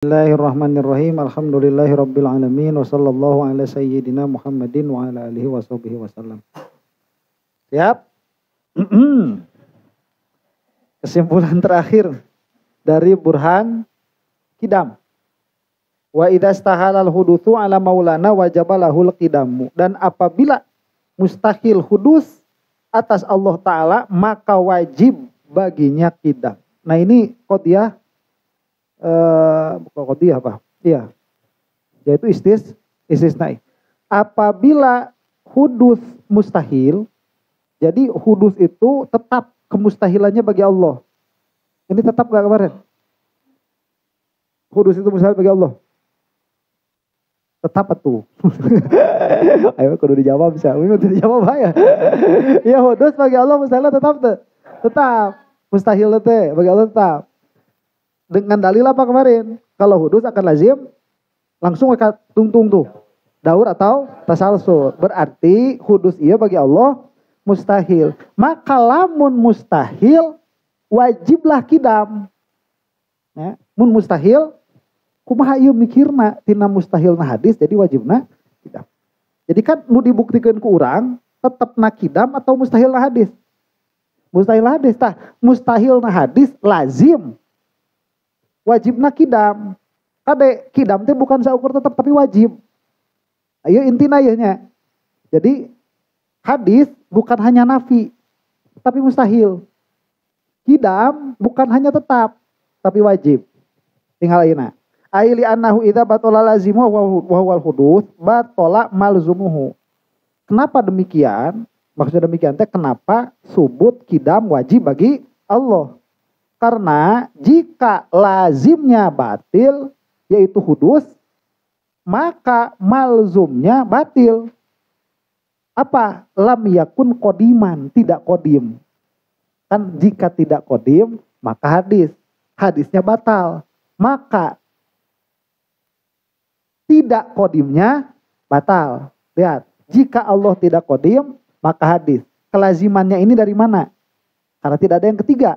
Bismillahirrahmanirrahim. Alhamdulillahirabbil alamin wa sallallahu ala sayyidina Muhammadin wa ala alihi washabihi wasallam. Siap? Kesimpulan terakhir dari Burhan Qidam. Wa idza istahalal hudutsu ala maulana wajaba lahul qidamu. Dan apabila mustahil hudus atas Allah Ta'ala, maka wajib baginya qidam. Nah ini qadiyah bukan qadiyah apa? Iya. Yaitu istisnai. Apabila hudus mustahil, jadi hudus itu tetap kemustahilannya bagi Allah. Ini tetap gak kemarin? Hudus itu mustahil bagi Allah. Tetap tuh. Ayo kudu dijawab bisa. Kudu dijawab ya. Ya hudus bagi Allah mustahil tetap tuh. Tetap. Mustahil teh bagi Allah tetap. Dengan dalil apa kemarin? Kalau hudus akan lazim langsung tungtung tuh. Daur atau tasalsul. Berarti hudus iya bagi Allah mustahil. Maka lamun mustahil wajiblah qidam. Ya, mun mustahil kumaha ieu mikirna tina mustahilna hadis jadi wajibna qidam. Jadi kan nu dibuktikan ku urang tetepna qidam atau mustahilna hadis? Mustahilna hadis tah. Mustahilna hadis lazim wajibna qidam. Kade qidam teh bukan saukur tetap tapi wajib. Ayo intina nya. Jadi hadis bukan hanya nafi tapi mustahil. Qidam bukan hanya tetap tapi wajib. Tinggal ayeuna. Aili annahu idza batala lazimu wa huwal hudus batala malzumuhu. Kenapa demikian? Maksudnya demikian teh kenapa subut qidam wajib bagi Allah? Karena jika lazimnya batil, yaitu hudus, maka malzumnya batil. Apa? Lam yakun qodiman, tidak kodim. Kan jika tidak kodim, maka hadisnya batal. Maka tidak kodimnya batal. Lihat, jika Allah tidak kodim, maka hadis. Kelazimannya ini dari mana? Karena tidak ada yang ketiga.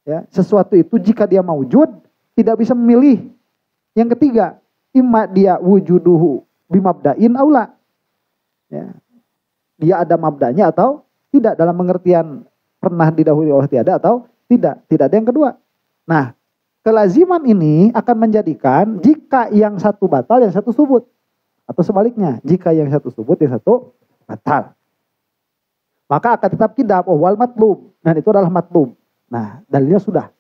Ya, sesuatu itu jika dia maujud tidak bisa memilih yang ketiga, imma dia wujuduhu bimabda'in aula. Ya. Dia ada mabdanya atau tidak dalam pengertian pernah didahului oleh tiada atau tidak ada yang kedua. Nah, kelaziman ini akan menjadikan jika yang satu batal yang satu subut atau sebaliknya, jika yang satu subut yang satu batal. Maka akan tetap qidam wal matlub. Dan itu adalah matlub. Nah, dalilnya sudah.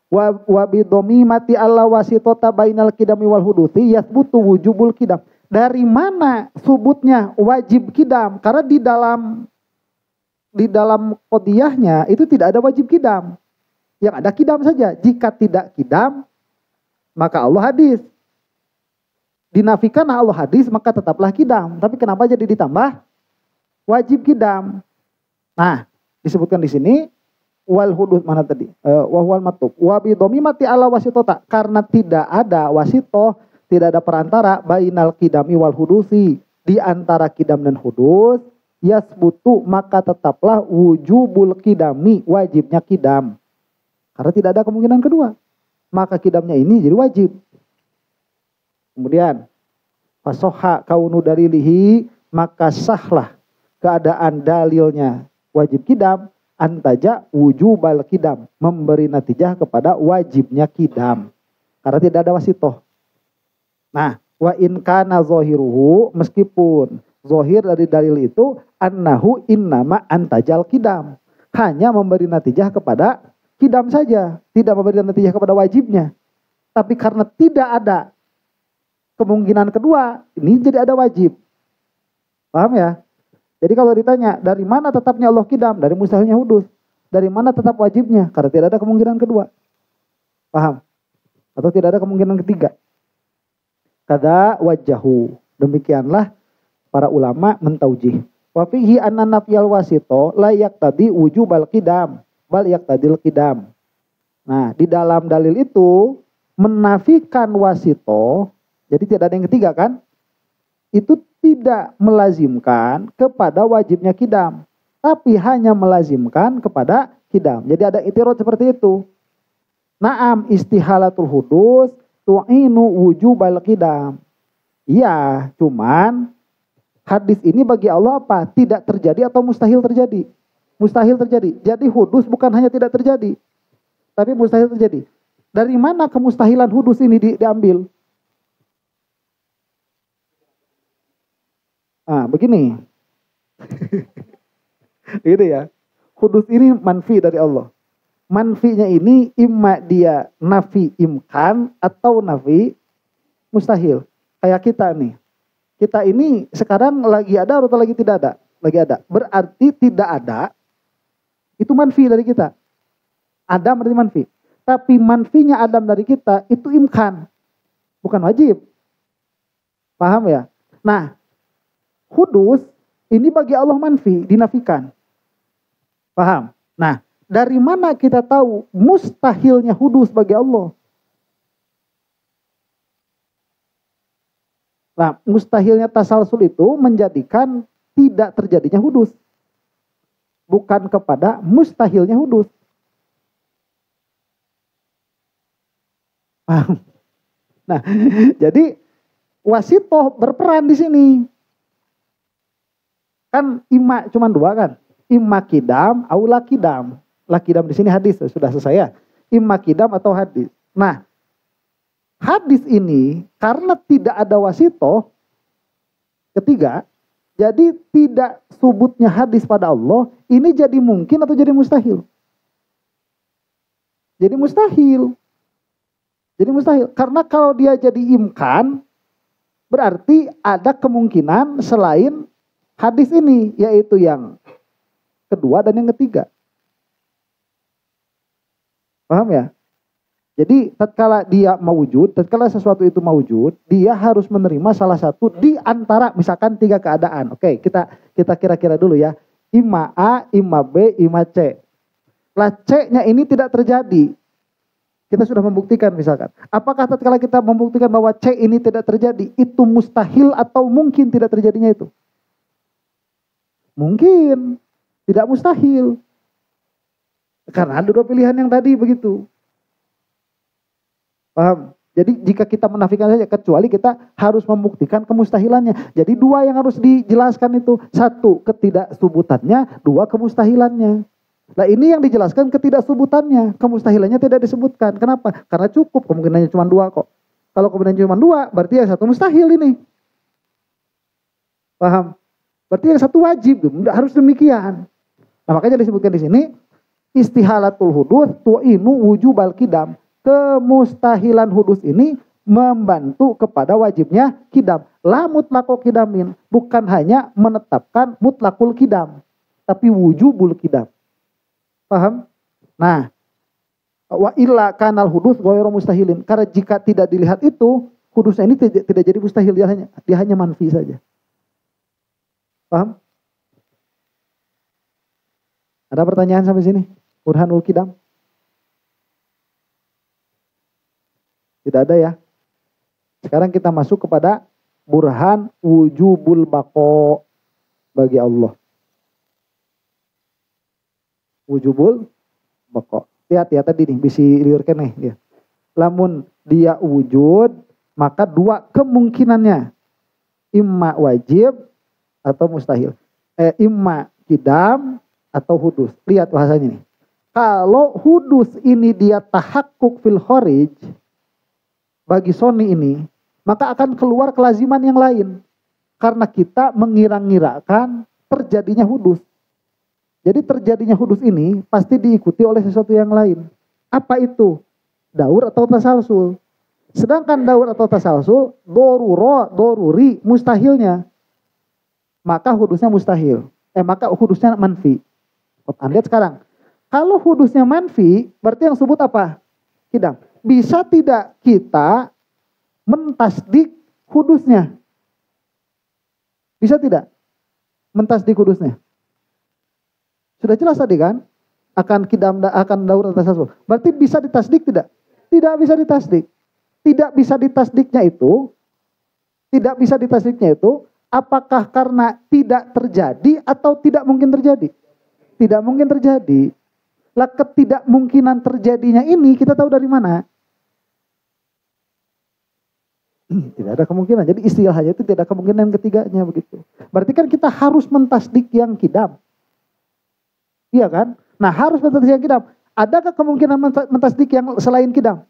Wa bidomi mati Allah wasitota bainal qidami wal huduthi yathbutu wujubul qidam. Dari mana subutnya wajib qidam? Karena di dalam qadiyahnya itu tidak ada wajib qidam. Yang ada qidam saja. Jika tidak qidam, maka Allah hadis. Dinafikan Allah hadis, maka tetaplah qidam. Tapi kenapa jadi ditambah wajib qidam? Nah, disebutkan di sini wal hudud mana tadi? Wahwal matub. Wa bidomimati ala wasitota. Karena tidak ada wasitoh, tidak ada perantara bainal qidami wal hudusi. Di antara qidam dan hudus, yasbutu maka tetaplah wujubul qidami, wajibnya qidam. Karena tidak ada kemungkinan kedua. Maka qidamnya ini jadi wajib. Kemudian fasoha kaunu dalilihi, maka sahlah keadaan dalilnya wajib qidam. Antaja wujubal qidam, memberi natijah kepada wajibnya qidam karena tidak ada wasitoh. Nah, wa in kana zahiruhu, meskipun zahir dari dalil itu annahu innama antajal qidam, hanya memberi natijah kepada qidam saja, tidak memberi natijah kepada wajibnya. Tapi karena tidak ada kemungkinan kedua, ini jadi ada wajib. Paham ya? Jadi kalau ditanya, dari mana tetapnya Allah qidam? Dari mustahilnya hudus. Dari mana tetap wajibnya? Karena tidak ada kemungkinan kedua. Paham? Atau tidak ada kemungkinan ketiga. Kada wajahu. Demikianlah para ulama mentaujih. Wa fihi anna nafyal wasito la yaqtadi wujubal qidam, bal yaqtadil qidam. Nah, di dalam dalil itu menafikan wasito, jadi tidak ada yang ketiga kan? Itu tidak melazimkan kepada wajibnya qidam, tapi hanya melazimkan kepada qidam. Jadi ada itirad seperti itu. Naam istihalatul hudus tu'inu wujubal qidam. Iya, cuman hadis ini bagi Allah apa? Tidak terjadi atau mustahil terjadi? Mustahil terjadi. Jadi hudus bukan hanya tidak terjadi, tapi mustahil terjadi. Dari mana kemustahilan hudus ini diambil? Ah, begini. Gitu ya. Hudus ini manfi dari Allah. Manfinya ini imma dia nafi imkan atau nafi mustahil. Kayak kita nih. Kita ini sekarang lagi ada atau lagi tidak ada? Lagi ada. Berarti tidak ada. Itu manfi dari kita. Adam berarti manfi. Tapi manfinya Adam dari kita itu imkan. Bukan wajib. Paham ya? Nah, hudus ini bagi Allah manfi, dinafikan. Paham? Nah, dari mana kita tahu mustahilnya hudus bagi Allah? Nah, mustahilnya tasalsul itu menjadikan tidak terjadinya hudus. Bukan kepada mustahilnya hudus. Paham? Nah, jadi wasitoh berperan di sini. Kan imma cuma dua kan? Imma kidam, au lakidam. Lakidam di sini hadis, sudah selesai ya. Imma kidam atau hadis. Nah, hadis ini karena tidak ada wasitoh, ketiga, jadi tidak subutnya hadis pada Allah, ini jadi mungkin atau jadi mustahil? Jadi mustahil. Jadi mustahil. Karena kalau dia jadi imkan, berarti ada kemungkinan selain hadis ini, yaitu yang kedua dan yang ketiga. Paham ya? Jadi tatkala dia mawujud, tatkala sesuatu itu mawujud, dia harus menerima salah satu di antara misalkan tiga keadaan. Oke, kita kira-kira dulu ya. Imma A, imma B, imma C. Lah C-nya ini tidak terjadi. Kita sudah membuktikan misalkan. Apakah tatkala kita membuktikan bahwa C ini tidak terjadi, itu mustahil atau mungkin tidak terjadinya itu? Mungkin, tidak mustahil. Karena ada dua pilihan yang tadi begitu. Paham? Jadi jika kita menafikan saja, kecuali kita harus membuktikan kemustahilannya. Jadi dua yang harus dijelaskan itu. Satu, ketidaksubutannya. Dua, kemustahilannya. Nah ini yang dijelaskan ketidaksubutannya. Kemustahilannya tidak disebutkan. Kenapa? Karena cukup, kemungkinannya cuma dua kok. Kalau kemungkinannya cuma dua, berarti yang satu mustahil ini. Paham? Berarti yang satu wajib, harus demikian. Nah makanya disebutkan di sini, istihalatul hudus tu'inu wujubal qidam. Kemustahilan hudus ini membantu kepada wajibnya kidam. La mutlaqo kidamin. Bukan hanya menetapkan mutlakul kidam, tapi wujubul kidam. Paham? Nah, wa illa kanal hudus ghairu mustahilin. Karena jika tidak dilihat itu, hudusnya ini tidak jadi mustahil, dia hanya manfi saja. Paham? Ada pertanyaan sampai sini? Burhanul kidam? Tidak ada ya. Sekarang kita masuk kepada burhan wujubul baqo bagi Allah. Wujubul baqo. Lihat ya tadi nih, bisa diliurkan nih. Ya. Lamun dia wujud, maka dua kemungkinannya. Imma wajib atau mustahil. Imma kidam atau hudus. Lihat bahasanya nih. Kalau hudus ini dia tahakkuk fil kharij, bagi Sony ini, maka akan keluar kelaziman yang lain. Karena kita mengira-ngirakan terjadinya hudus. Jadi terjadinya hudus ini pasti diikuti oleh sesuatu yang lain. Apa itu? Daur atau tasalsul. Sedangkan daur atau tasalsul, doruri, mustahilnya. Maka hudusnya mustahil. Maka hudusnya manfi. Lihat sekarang. Kalau hudusnya manfi, berarti yang sebut apa? Kidam. Bisa tidak kita mentasdik hudusnya? Bisa tidak mentasdik hudusnya? Sudah jelas tadi kan? Akan kidam, akan daur atau tasalsul. Berarti bisa ditasdik tidak? Tidak bisa ditasdik. Tidak bisa ditasdiknya itu, apakah karena tidak terjadi atau tidak mungkin terjadi? Tidak mungkin terjadi. Lah ketidakmungkinan terjadinya ini kita tahu dari mana? Tidak ada kemungkinan. Jadi istilahnya itu tidak ada kemungkinan ketiganya begitu. Berarti kan kita harus mentasdik yang kidam. Iya kan? Nah harus mentasdik yang kidam. Adakah kemungkinan mentasdik yang selain kidam?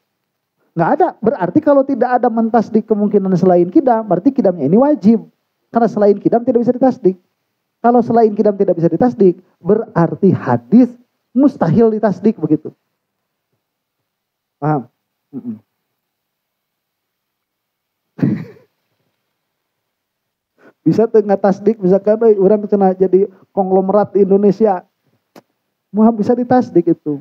Nggak ada. Berarti kalau tidak ada mentasdik kemungkinan selain kidam, berarti kidamnya ini wajib. Karena selain kidam tidak bisa ditasdik. Kalau selain kidam tidak bisa ditasdik, berarti hadis mustahil ditasdik begitu. Paham? Bisa tengah tasdik, misalkan orang kena jadi konglomerat di Indonesia, mau bisa ditasdik itu.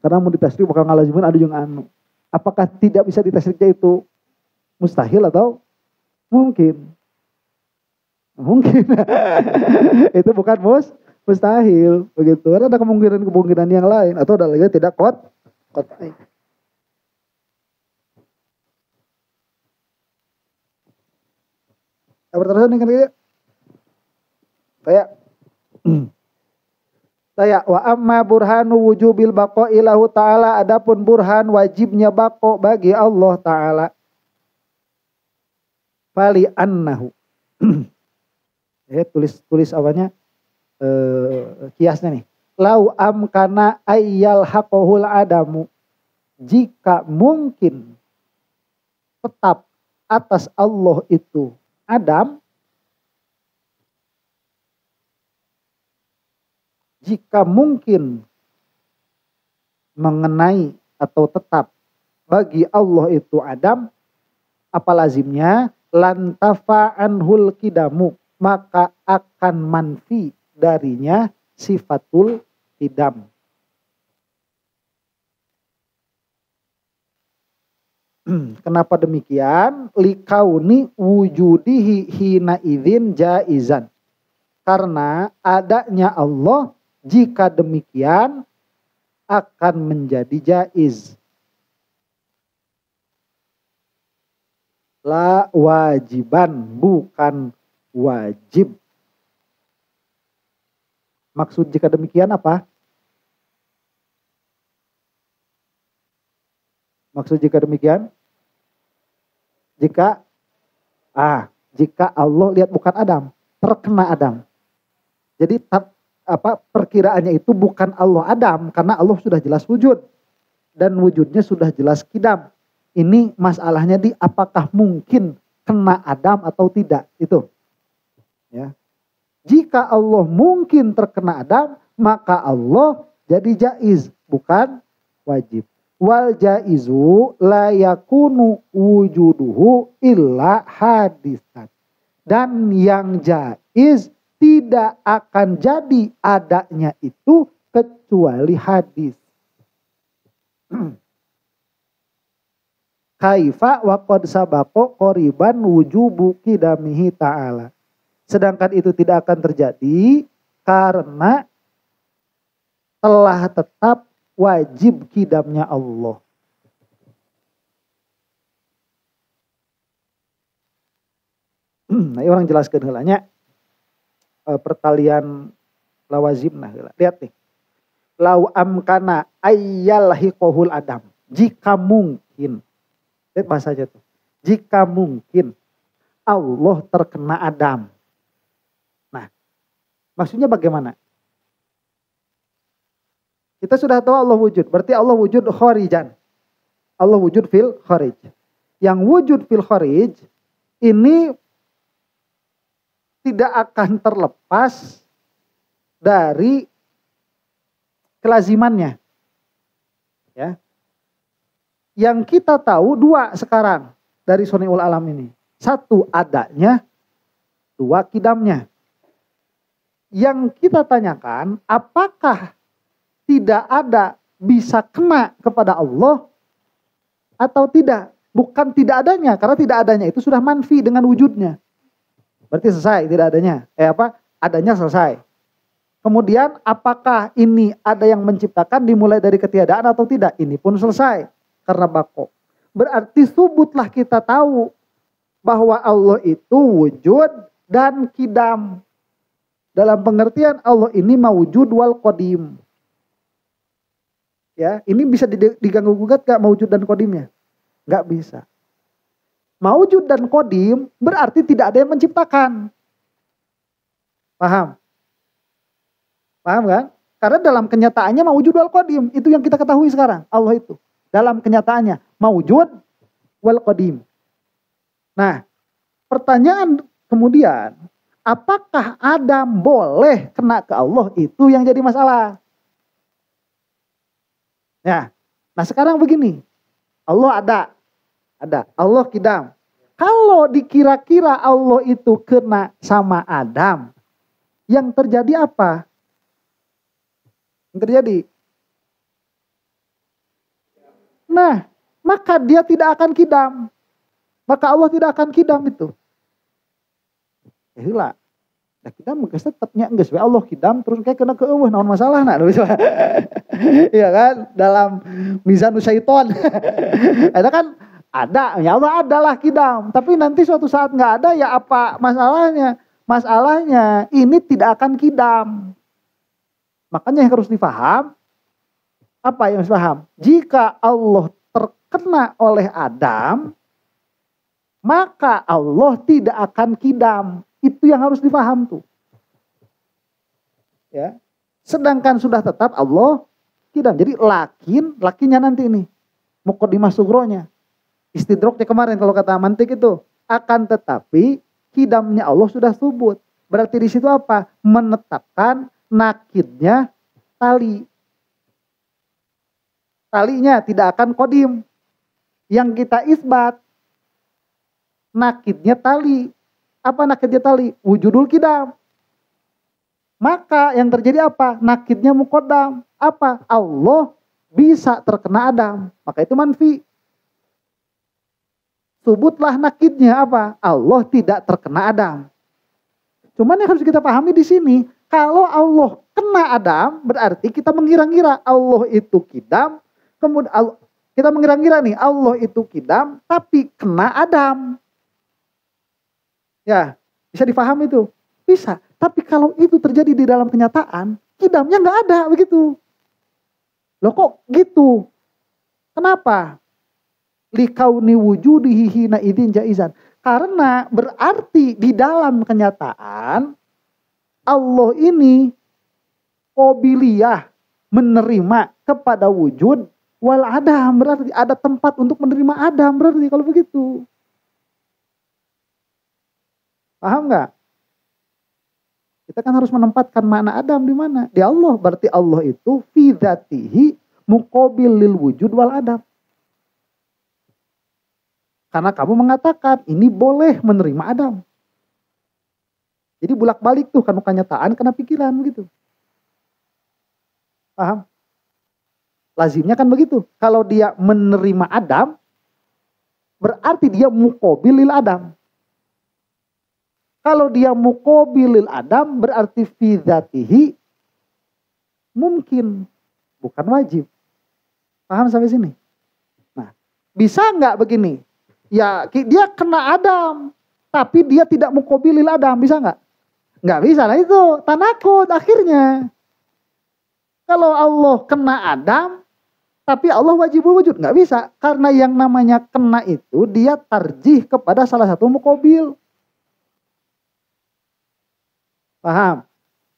Karena mau ditasdik bakal ngalazimin ada yang anu. Apakah tidak bisa ditasdiknya itu mustahil atau mungkin? Mungkin. Itu bukan mustahil begitu. Karena ada kemungkinan yang lain atau ada lagi tidak qat'i. Berterusan dengan dia. Saya wa amma burhanu wujubil baqa'i lahu ta'ala, adapun burhan wajibnya baqo bagi Allah taala. Fali annahu. Tulis awalnya kiasnya nih. Lau amkana ayyal haqohul adamu. Jika mungkin tetap atas Allah itu Adam, jika mungkin mengenai atau tetap bagi Allah itu Adam, apa lazimnya? Lantafa'anhul kidamu, maka akan manfi darinya sifatul kidam. Kenapa demikian? Likauni wujudihi hina idzin jaizan. Karena adanya Allah jika demikian akan menjadi jaiz. La wajiban, bukan wajib. Maksud jika demikian apa? Maksud jika demikian? Jika Allah lihat bukan Adam, terkena Adam. Jadi perkiraannya itu bukan Allah Adam, karena Allah sudah jelas wujud dan wujudnya sudah jelas kidam. Ini masalahnya di apakah mungkin kena Adam atau tidak itu. Ya. Jika Allah mungkin terkena Adam, maka Allah jadi jaiz, bukan wajib. Wal jaizu la yakunu wujuduhu illa hadisan. Dan yang jaiz tidak akan jadi adanya itu kecuali hadis. Kaifa wa qad sabaqo qoriban wujubu qidamihi ta'ala. Sedangkan itu tidak akan terjadi karena telah tetap wajib kidamnya Allah. Nah, orang jelaskan helanya pertalian lawazim nah heula. Lihat nih. Lau amkana ayyal hiqohul adam. Jika mungkin. Lihat bahasanya tuh. Jika mungkin Allah terkena Adam. Nah, maksudnya bagaimana? Kita sudah tahu Allah wujud. Berarti Allah wujud kharijan. Allah wujud fil kharij. Yang wujud fil kharij ini tidak akan terlepas dari kelazimannya. Ya. Yang kita tahu dua sekarang dari Soniul Alam ini. Satu adanya, dua kidamnya. Yang kita tanyakan, apakah tidak ada bisa kena kepada Allah atau tidak? Bukan tidak adanya, karena tidak adanya itu sudah manfi dengan wujudnya. Berarti selesai tidak adanya. Adanya selesai. Kemudian apakah ini ada yang menciptakan dimulai dari ketiadaan atau tidak? Ini pun selesai karena bako. Berarti subutlah kita tahu bahwa Allah itu wujud dan kidam. Dalam pengertian Allah ini mawujud wal qadim. Ya, ini bisa diganggu gugat gak mawujud dan qadimnya? Gak bisa. Maujud dan qadim berarti tidak ada yang menciptakan. Paham? Paham kan? Karena dalam kenyataannya maujud wal qadim. Itu yang kita ketahui sekarang. Allah itu. Dalam kenyataannya. Maujud wal qadim. Nah, pertanyaan kemudian. Apakah Adam boleh kena ke Allah? Itu yang jadi masalah. Ya. Nah sekarang begini. Allah ada. Allah kidam. Kalau dikira-kira Allah itu kena sama Adam. Yang terjadi apa? Yang terjadi. Nah, maka dia tidak akan kidam. Maka Allah tidak akan kidam itu. Heula. Da kidam geus tetepnya geus we Allah kidam terus kayak kena ke eueuh naon masalahna. Iya kan? Dalam mizanus syaiton. Ada kan ada, ya Allah adalah kidam. Tapi nanti suatu saat nggak ada ya apa masalahnya? Masalahnya ini tidak akan kidam. Makanya yang harus difaham, apa yang harus difaham? Jika Allah terkena oleh Adam, maka Allah tidak akan kidam. Itu yang harus difaham tuh. Ya. Sedangkan sudah tetap Allah kidam. Jadi lakinnya nanti ini. Muqaddimah sugronya. Istidroknya kemarin kalau kata mantik itu. Akan tetapi kidamnya Allah sudah subut. Berarti di situ apa? Menetapkan nakidnya tali. Talinya tidak akan kodim. Yang kita isbat. Nakidnya tali. Apa nakidnya tali? Wujudul kidam. Maka yang terjadi apa? Nakidnya muqaddam. Apa? Allah bisa terkena Adam. Maka itu manfi. Subutlah nakidnya apa? Allah tidak terkena Adam. Cuman yang harus kita pahami di sini, kalau Allah kena Adam, berarti kita mengira-ngira Allah itu kidam. Kemudian kita mengira-ngira nih, Allah itu kidam, tapi kena Adam. Ya, bisa dipahami itu? Bisa. Tapi kalau itu terjadi di dalam kenyataan, kidamnya nggak ada begitu. Loh kok gitu? Kenapa? Likauni wujudihi hina idzin jaizan. Karena berarti di dalam kenyataan Allah ini qobiliyah menerima kepada wujud wal adam, berarti ada tempat untuk menerima Adam berarti kalau begitu. Paham nggak? Kita kan harus menempatkan makna Adam di mana? Di Allah. Berarti Allah itu fi dzatihi muqabil lil wujud wal adam. Karena kamu mengatakan ini boleh menerima Adam. Jadi bolak-balik tuh kan kenyataan kena pikiran gitu. Paham? Lazimnya kan begitu. Kalau dia menerima Adam, berarti dia muqabilil Adam. Kalau dia muqabilil Adam, berarti fi dzatihi mungkin, bukan wajib. Paham sampai sini? Nah, bisa nggak begini? Ya dia kena Adam, tapi dia tidak muqabilil Adam, bisa nggak? Nggak bisa, nah itu tanakut akhirnya. Kalau Allah kena Adam, tapi Allah wajibul wujud, nggak bisa. Karena yang namanya kena itu dia tarjih kepada salah satu muqabil. Paham?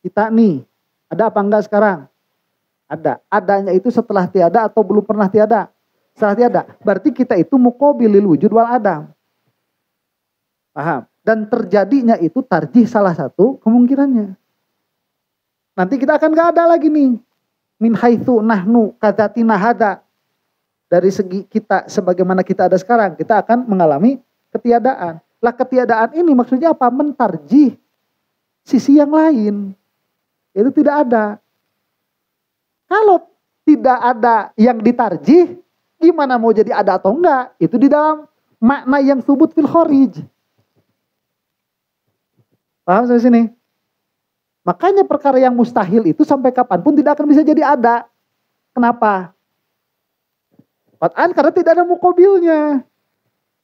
Kita nih, ada apa enggak sekarang? Ada. Adanya itu setelah tiada atau belum pernah tiada? Setelah tiada. Berarti kita itu muqabilil wujud wal adam. Paham? Dan terjadinya itu tarjih salah satu kemungkinannya. Nanti kita akan gak ada lagi nih. Min haitsu nahnu kadzatina hada. Dari segi kita sebagaimana kita ada sekarang, kita akan mengalami ketiadaan. Lah ketiadaan ini maksudnya apa? Mentarjih sisi yang lain. Itu tidak ada. Kalau tidak ada yang ditarjih, gimana mau jadi ada atau enggak? Itu di dalam makna yang subut fil kharij. Paham sampai sini? Makanya perkara yang mustahil itu sampai kapanpun tidak akan bisa jadi ada. Kenapa? Karena tidak ada muqabilnya.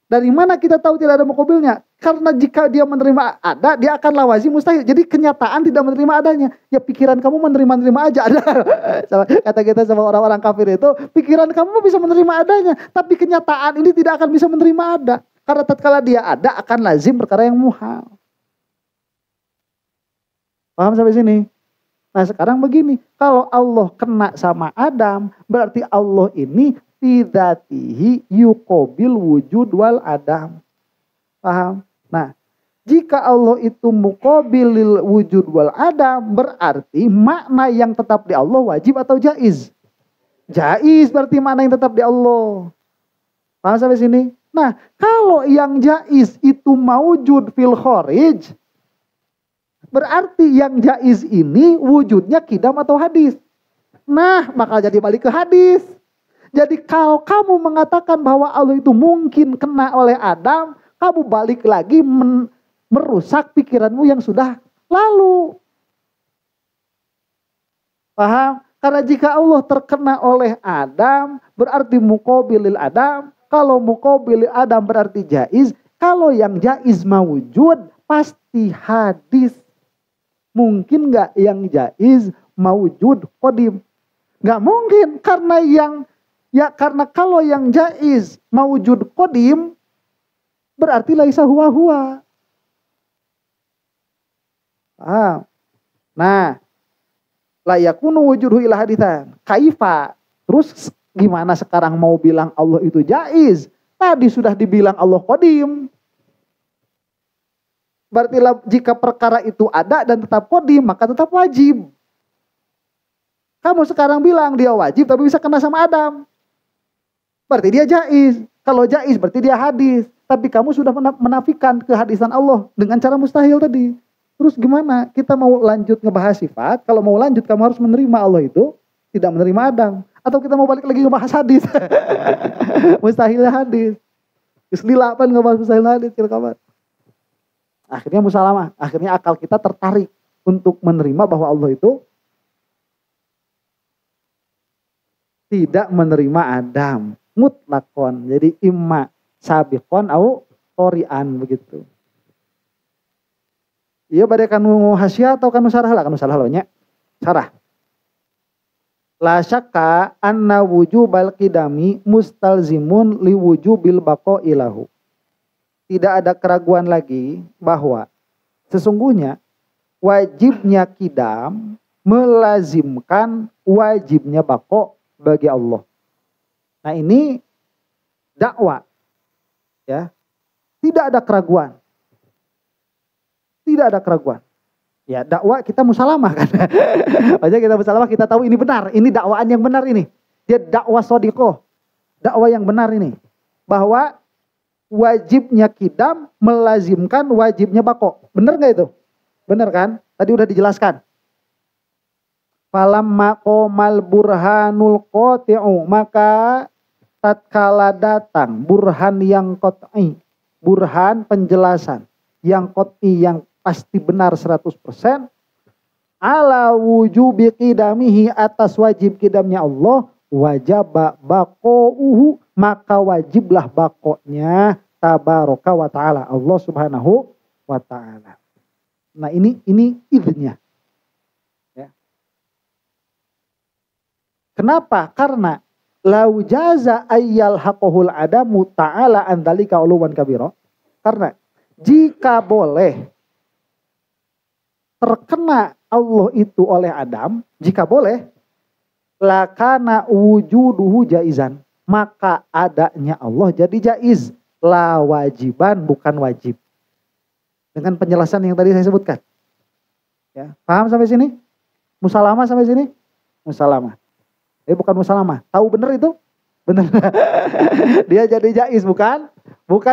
Dari mana kita tahu tidak ada muqabilnya? Karena jika dia menerima ada, dia akan lawazim mustahil. Jadi kenyataan tidak menerima adanya. Ya pikiran kamu menerima aja ada. Kata kita sama orang-orang kafir itu, pikiran kamu bisa menerima adanya. Tapi kenyataan ini tidak akan bisa menerima ada. Karena tatkala dia ada akan lazim perkara yang muhal. Paham sampai sini? Nah sekarang begini, kalau Allah kena sama Adam, berarti Allah ini fidatihi yuqobil wujud wal adam. Paham? Nah, jika Allah itu muqobilil wujud wal adam, berarti makna yang tetap di Allah wajib atau jaiz? Jaiz berarti makna yang tetap di Allah. Paham sampai sini? Nah, kalau yang jaiz itu maujud fil kharij, berarti yang jaiz ini wujudnya kidam atau hadis. Nah, bakal jadi balik ke hadis. Jadi kalau kamu mengatakan bahwa Allah itu mungkin kena oleh Adam, kamu balik lagi merusak pikiranmu yang sudah lalu. Paham? Karena jika Allah terkena oleh Adam, berarti muqobilil Adam. Kalau muqobilil Adam berarti jaiz. Kalau yang jaiz mawujud, pasti hadis. Mungkin nggak yang jaiz mawujud qadim? Nggak mungkin, karena kalau yang jaiz mawujud qadim, berarti laisa huwa huwa. Paham? Nah, la yakunu wujuduhu ila haditsan. Kaifa? Terus gimana sekarang mau bilang Allah itu jaiz? Tadi sudah dibilang Allah qadim. Berarti jika perkara itu ada dan tetap qadim, maka tetap wajib. Kamu sekarang bilang dia wajib tapi bisa kena sama Adam. Berarti dia jaiz. Kalau jaiz berarti dia hadis. Tapi kamu sudah menafikan kehadisan Allah dengan cara mustahil tadi. Terus gimana? Kita mau lanjut ngebahas sifat. Kalau mau lanjut kamu harus menerima Allah itu tidak menerima Adam. Atau kita mau balik lagi ngebahas hadis. Mustahilnya hadis. Islilapan ngebahas mustahil hadis. Kira-kira. Akhirnya musalamah. Akhirnya akal kita tertarik untuk menerima bahwa Allah itu tidak menerima Adam. Mutlakon. Jadi imma sabiqon au torian begitu. Iya badai kanu hasya atau kanu sarah lah, kanu salah nya. Sarah. La syakka anna wujubal qidami mustalzimun li wujubil baqa'i lahu. Tidak ada keraguan lagi bahwa sesungguhnya wajibnya qidam melazimkan wajibnya baqa bagi Allah. Nah ini dakwah. Ya. Tidak ada keraguan. Tidak ada keraguan. Ya dakwah kita musalamah kan. Maksudnya kita musalamah kita tahu ini benar. Ini dakwaan yang benar ini. Dia dakwah shodiqoh. Dakwah yang benar ini. Bahwa wajibnya qidam melazimkan wajibnya baqo. Benar gak itu? Benar kan? Tadi udah dijelaskan. Falamma qomal burhanul qati'u. Maka tatkala datang burhan yang qat'i. Burhan penjelasan. Yang qat'i yang pasti benar 100%. Ala wujubi qidamihi atas wajib qidamnya Allah. Wajaba baqo'uhu. Maka wajiblah baqo'nya tabaraka wa ta'ala. Allah subhanahu wa ta'ala. Nah ini idnya. Ya. Kenapa? Karena lau jaza ayyal haqohul adamu ta'ala andalika uluwan kabiro. Karena jika boleh terkena Allah itu oleh Adam, jika boleh, lakana wujuduhu jaizan, maka adanya Allah jadi jaiz, la wajiban bukan wajib. Dengan penjelasan yang tadi saya sebutkan. Ya, paham sampai sini? Musalamah sampai sini? Musalamah. Bukan musalamah. Tahu benar itu? Benar. Dia jadi jaiz bukan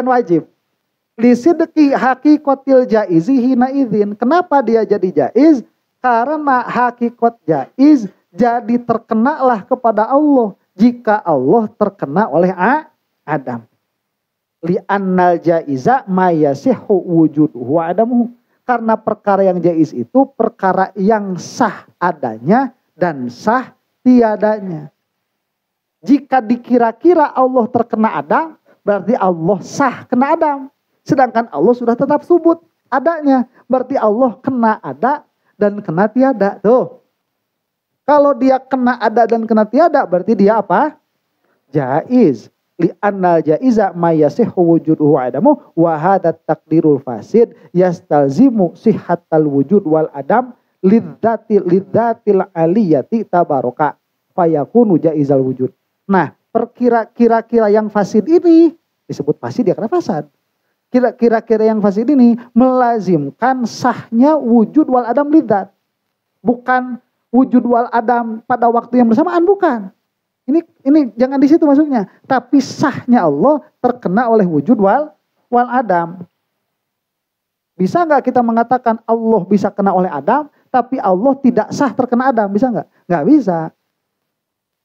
wajib. Lisidqi haqiqatil jaizi hina idzin. Kenapa dia jadi jaiz? Karena hakikat jaiz jadi terkenalah kepada Allah jika Allah terkena oleh Adam. Li'annal jaiza ma yasihhu wujuduhu wa adamuhu. Karena perkara yang jaiz itu perkara yang sah adanya dan sah tiadanya. Jika dikira-kira Allah terkena Adam, berarti Allah sah kena Adam. Sedangkan Allah sudah tetap subut adanya. Berarti Allah kena ada dan kena tiada. Tuh. Kalau dia kena ada dan kena tiada, berarti dia apa? Jaiz. li annal jaiza may yasihhu wujuduhu adamu wa hadat taqdirul fasid yastalzimu sihhatal wujud wal adam lidzatil aliyati tabaraka fayakunu jaizal wujud. Nah, kira-kira yang fasid ini disebut fasid ya karena fasad. Kira-kira yang fasid ini melazimkan sahnya wujud wal adam lidzat. Bukan wujud wal adam pada waktu yang bersamaan, bukan. Ini jangan di situ masuknya. Tapi sahnya Allah terkena oleh wujud wal adam. Bisa nggak kita mengatakan Allah bisa kena oleh Adam, tapi Allah tidak sah terkena Adam? Bisa nggak? Nggak bisa.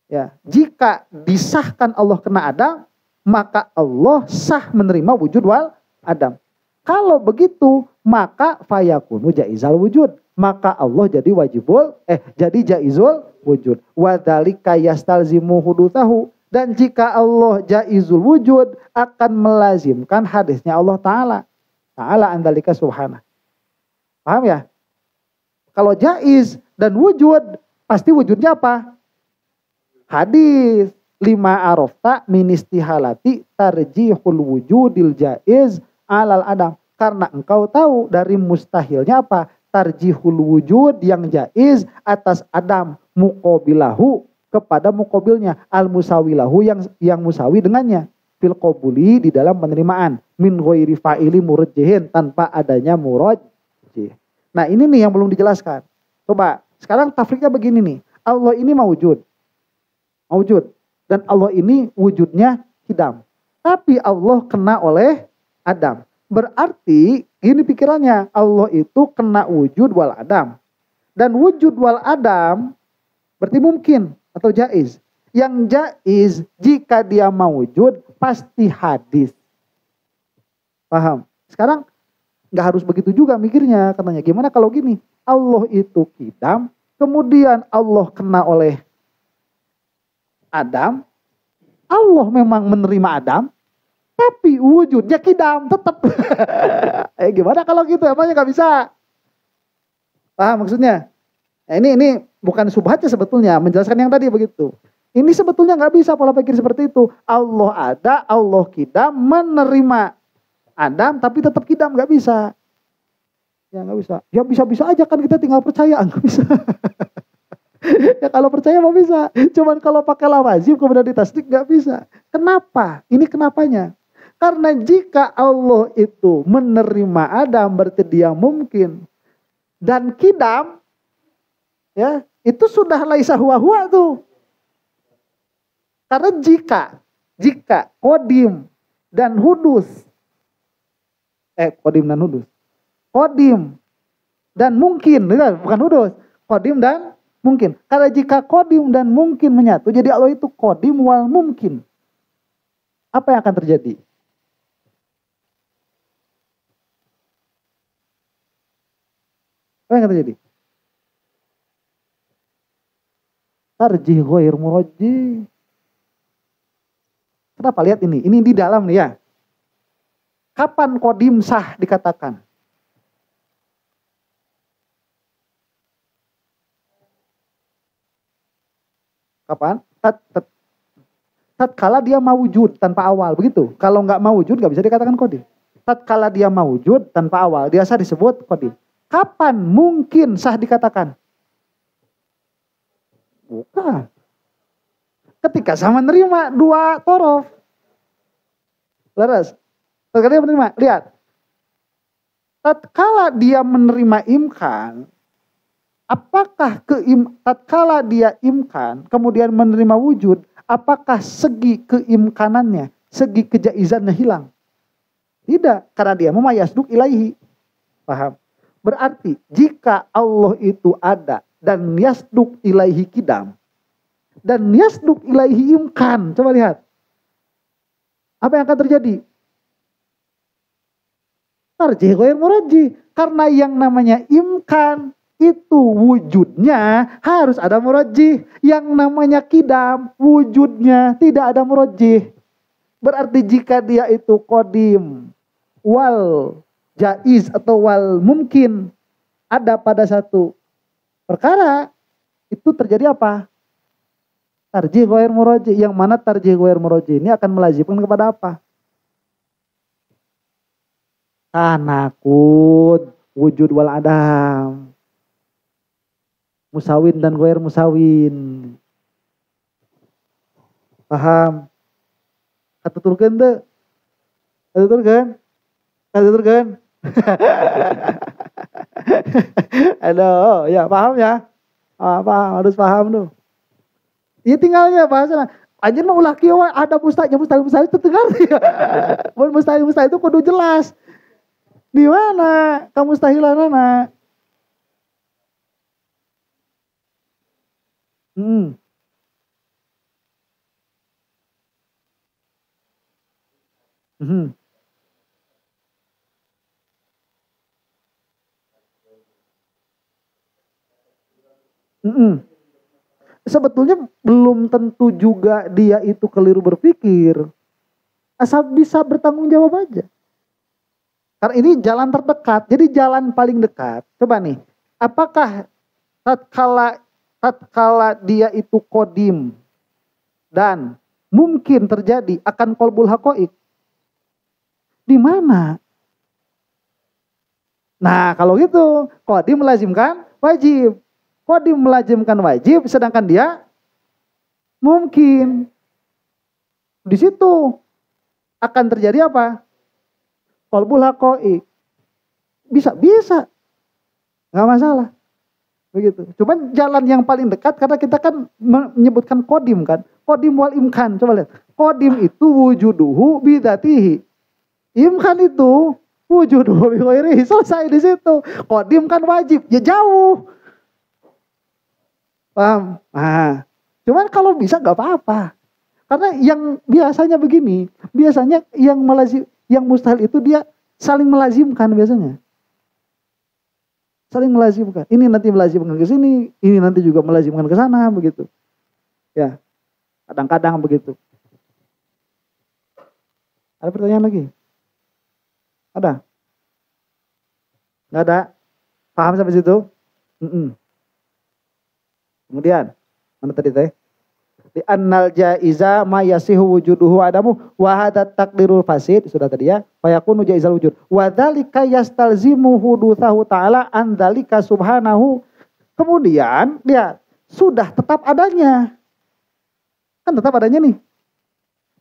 Ya, jika disahkan Allah kena Adam, maka Allah sah menerima wujud wal adam. Kalau begitu, maka fayakunu jaizal wujud. Maka Allah jadi jaizul wujud. Wa dzalika yastalzimu hudutsahu. Dan jika Allah jaizul wujud, akan melazimkan hadisnya Allah Ta'ala. Ta'ala andalika subhanah. Paham ya? Kalau jaiz dan wujud, pasti wujudnya apa? Hadis. Lima arafta min istihalati tarjihul wujudil jaiz alal adam. Karena engkau tahu dari mustahilnya apa? Tarjihul wujud yang jaiz atas adam, muqabilahu kepada muqabilnya, al musawilahu yang musawi dengannya, fil qabuli di dalam penerimaan, min ghairi fa'ili murajjihin tanpa adanya murajjih. Nah, ini nih yang belum dijelaskan. Coba sekarang tafriknya begini nih. Allah ini mawujud dan Allah ini wujudnya hidam. Tapi Allah kena oleh Adam. Berarti ini pikirannya, Allah itu kena wujud wal adam. Dan wujud wal adam berarti mungkin atau jaiz. Yang jaiz jika dia mawujud pasti hadis. Paham? Sekarang nggak harus begitu juga mikirnya, katanya. Gimana kalau gini? Allah itu kidam, kemudian Allah kena oleh Adam. Allah memang menerima Adam, tapi wujudnya kidam tetap. Gimana kalau gitu? Emangnya nggak bisa? Paham maksudnya? Nah, ini bukan subhatnya sebetulnya, menjelaskan yang tadi begitu. Ini sebetulnya nggak bisa pola pikir seperti itu. Allah ada, Allah kidam, menerima Adam, tapi tetap kidam, nggak bisa. Ya nggak bisa. Ya bisa-bisa aja kan, kita tinggal percaya, nggak bisa. Ya kalau percaya mau bisa. Cuman kalau pakai lawazim kemudian ditasdik nggak bisa. Kenapa? Ini kenapanya? Karena jika Allah itu menerima Adam berarti dia mungkin. Dan kidam, ya itu sudah laisa huwa tuh. Karena jika kodim dan hudus, kodim dan mungkin, bukan hudus, kodim dan mungkin. Karena jika kodim dan mungkin menyatu, jadi Allah itu kodim wal mungkin. Apa yang akan terjadi? Apa yang akan terjadi? Tarjih ghair murajjih. Kenapa? Lihat ini. Ini di dalam nih ya. Kapan kodim sah dikatakan? Kapan? Tatkala dia mawujud tanpa awal, begitu. Kalau nggak mawujud nggak bisa dikatakan kodim. Tatkala dia mawujud tanpa awal, dia sah disebut kodim. Kapan mungkin sah dikatakan? Bukan. Ketika sama menerima dua torof. Leres. Tatkala dia menerima, lihat. Tatkala dia menerima imkan, apakah tatkala dia imkan, kemudian menerima wujud, apakah segi keimkanannya, segi kejaizannya hilang? Tidak, karena dia memayasduk ilaihi. Paham? Berarti jika Allah itu ada dan yasduk ilaihi kidam dan yasduk ilaihi imkan, coba lihat. Apa yang akan terjadi? Tarjih ghair murajjih. Karena yang namanya imkan itu wujudnya harus ada murajjih. Yang namanya kidam wujudnya tidak ada murajjih. Berarti jika dia itu kodim wal jaiz atau wal mungkin ada pada satu perkara, itu terjadi apa? Tarjih ghair muraji. Yang mana tarjih ghair muraji ini akan melazimkan kepada apa? Tanakut, wujud wal adam. Musawin dan ghair musawin. Paham? Kata turkan deh. Kata turkan? Kata turkan? Aduh, ya paham ya? Paham, harus paham tuh. Iya tinggalnya bahasa. Anjir mah ulah kieu ada mustahil terdengar ya. Mun mustahil itu kudu jelas. Di mana kamustahilanana? Sebetulnya belum tentu juga dia itu keliru berpikir. Asal bisa bertanggung jawab aja. Karena ini jalan terdekat. Jadi jalan paling dekat. Coba nih. Apakah tatkala dia itu kodim dan mungkin terjadi akan qalbul haqaiq? Di mana? Nah, kalau gitu kodim melazimkan wajib. Kodim melazimkan wajib, sedangkan dia mungkin. Di situ akan terjadi apa? Qalbul haqaiq. Bisa. Nggak masalah. Begitu. Cuman jalan yang paling dekat, karena kita kan menyebutkan kodim kan. Kodim wal imkan. Coba lihat. Kodim itu wujuduhu bidatihi. Imkan itu wujuduhu bi ghairihi. Selesai di situ. Kodim kan wajib. Ya jauh. Paham? Nah, cuman kalau bisa nggak apa-apa. Karena yang biasanya begini, biasanya yang mustahil itu dia saling melazimkan biasanya. Saling melazimkan. Ini nanti melazimkan ke sini, ini nanti juga melazimkan ke sana, begitu. Ya, kadang-kadang begitu. Ada pertanyaan lagi? Ada? Nggak ada? Paham sampai situ? Kemudian, mana tadi teh? Di annal jaiza ma yasihu wujuduhu adamu wa hadat takdirul fasid, sudah tadi ya. Fa yakunu jaizal wujud. Wa dzalika yastalzimu hudutsahu ta'ala an dzalika subhanahu. Kemudian dia sudah tetap adanya. Kan tetap adanya nih.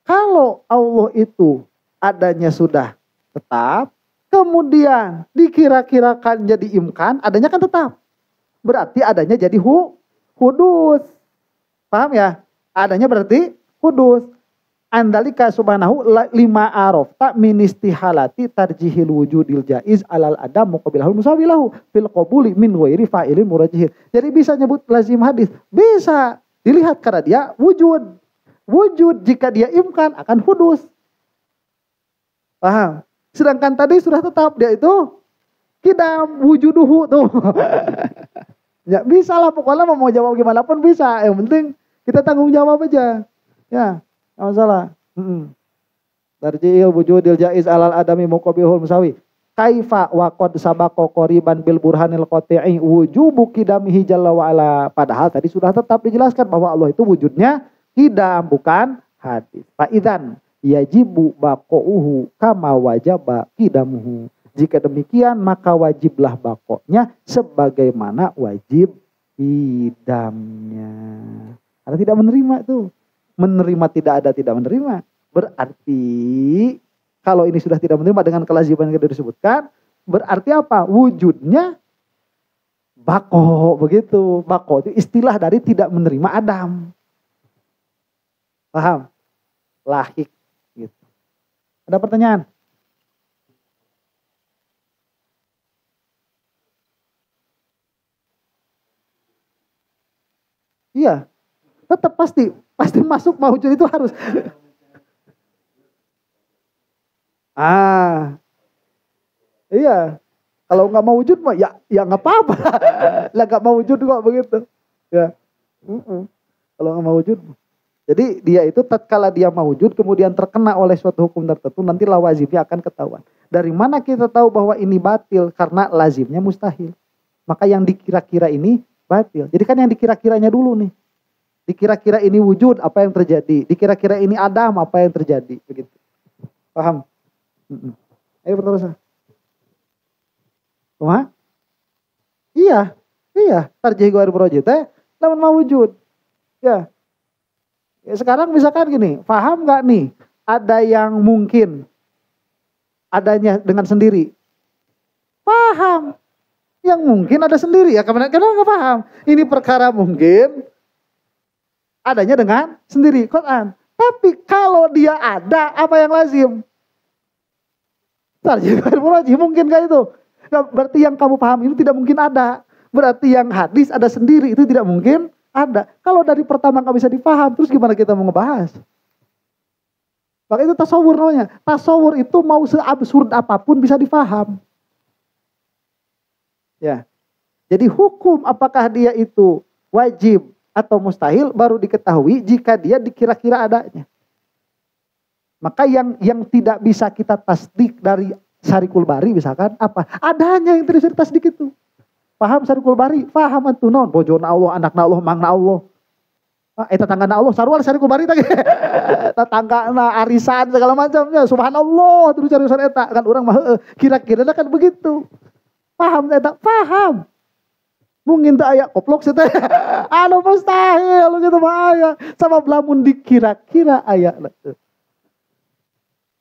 Kalau Allah itu adanya sudah tetap, kemudian dikira-kirakan jadi imkan, adanya kan tetap. Berarti adanya jadi hudus. Paham ya? Adanya berarti hudus. Andalika subhanahu lima arafta min istihalati tarjihil wujudil jaiz alal adam muqabilahul musawilahu fil qabuli min ghairi fa'ilin murajjihin. Jadi bisa nyebut lazim hadis. Bisa dilihat karena dia wujud. Wujud jika dia imkan akan hudus. Paham? Sedangkan tadi sudah tetap dia itu kidam wujuduhu tuh. Ya bisa lah, pokoknya mau jawab gimana pun bisa. Yang penting kita tanggung jawab aja. Ya, nggak masalah. Tarjihil wujudil jaiz alal adami muqabihul musawi. Kaifa wa qad sabaqa qoriban bil burhanil qati'i wujubu qidamihi jalla wa ala. Padahal tadi sudah tetap dijelaskan bahwa Allah itu wujudnya qidam bukan hadis. Fa idzan yajibu baqauhu kama wajaba qidamuhu. Jika demikian maka wajiblah bakoknya sebagaimana wajib idamnya. Karena tidak menerima tuh. Menerima tidak ada tidak menerima. Berarti kalau ini sudah tidak menerima dengan kelaziman yang disebutkan. Berarti apa? Wujudnya bako. Begitu. Bako itu istilah dari tidak menerima Adam. Paham? Lahik. Gitu. Ada pertanyaan? Iya, tetap pasti masuk mawujud itu harus. Iya. Kalau nggak mau wujud mah ya nggak apa-apa. Lah nggak mau wujud kok begitu. Ya. Kalau nggak mau wujud. Jadi dia itu tatkala dia mau wujud kemudian terkena oleh suatu hukum tertentu nanti lawazimnya akan ketahuan. Dari mana kita tahu bahwa ini batil? Karena lazimnya mustahil. Maka yang dikira-kira ini batil. Jadi kan yang dikira-kiranya dulu nih. Dikira-kira ini wujud, apa yang terjadi? Dikira-kira ini Adam, apa yang terjadi? Begitu. Paham? Ayo terus. Kumaha? Iya. Tarjih ghair murajih teh lamun mawujud. Ya. Sekarang misalkan gini, paham nggak nih? Ada yang mungkin adanya dengan sendiri. Paham. Yang mungkin ada sendiri ya. Kenapa nggak paham? Ini perkara mungkin adanya dengan sendiri. Quran. Tapi kalau dia ada, apa yang lazim? Tarjih ghair murajih, mungkin gak itu? Nah, berarti yang kamu paham itu tidak mungkin ada. Berarti yang hadis ada sendiri itu tidak mungkin ada. Kalau dari pertama nggak bisa dipaham, terus gimana kita mau ngebahas? Maka itu tasawur namanya. Tasawur itu mau seabsurd apapun bisa dipaham. Ya. Jadi hukum apakah dia itu wajib atau mustahil baru diketahui jika dia dikira-kira adanya. Maka yang tidak bisa kita tasdik dari Syarikul Bari misalkan apa? Adanya yang tidak tasdik itu. Paham Syarikul Bari? Paham antu naon? Bojona Allah, anakna Allah, mangna Allah. Tetanggana Allah, sarwal Syarikul Bari tadi. Tetanggana arisan segala macamnya. Subhanallah terus cari urusan eta kan orang mah kira-kira kan begitu. Paham eta? Paham. Mungkin tak aya koplok sih teh. Anu mustahil gitu mah aya. Sama lamun dikira-kira aya.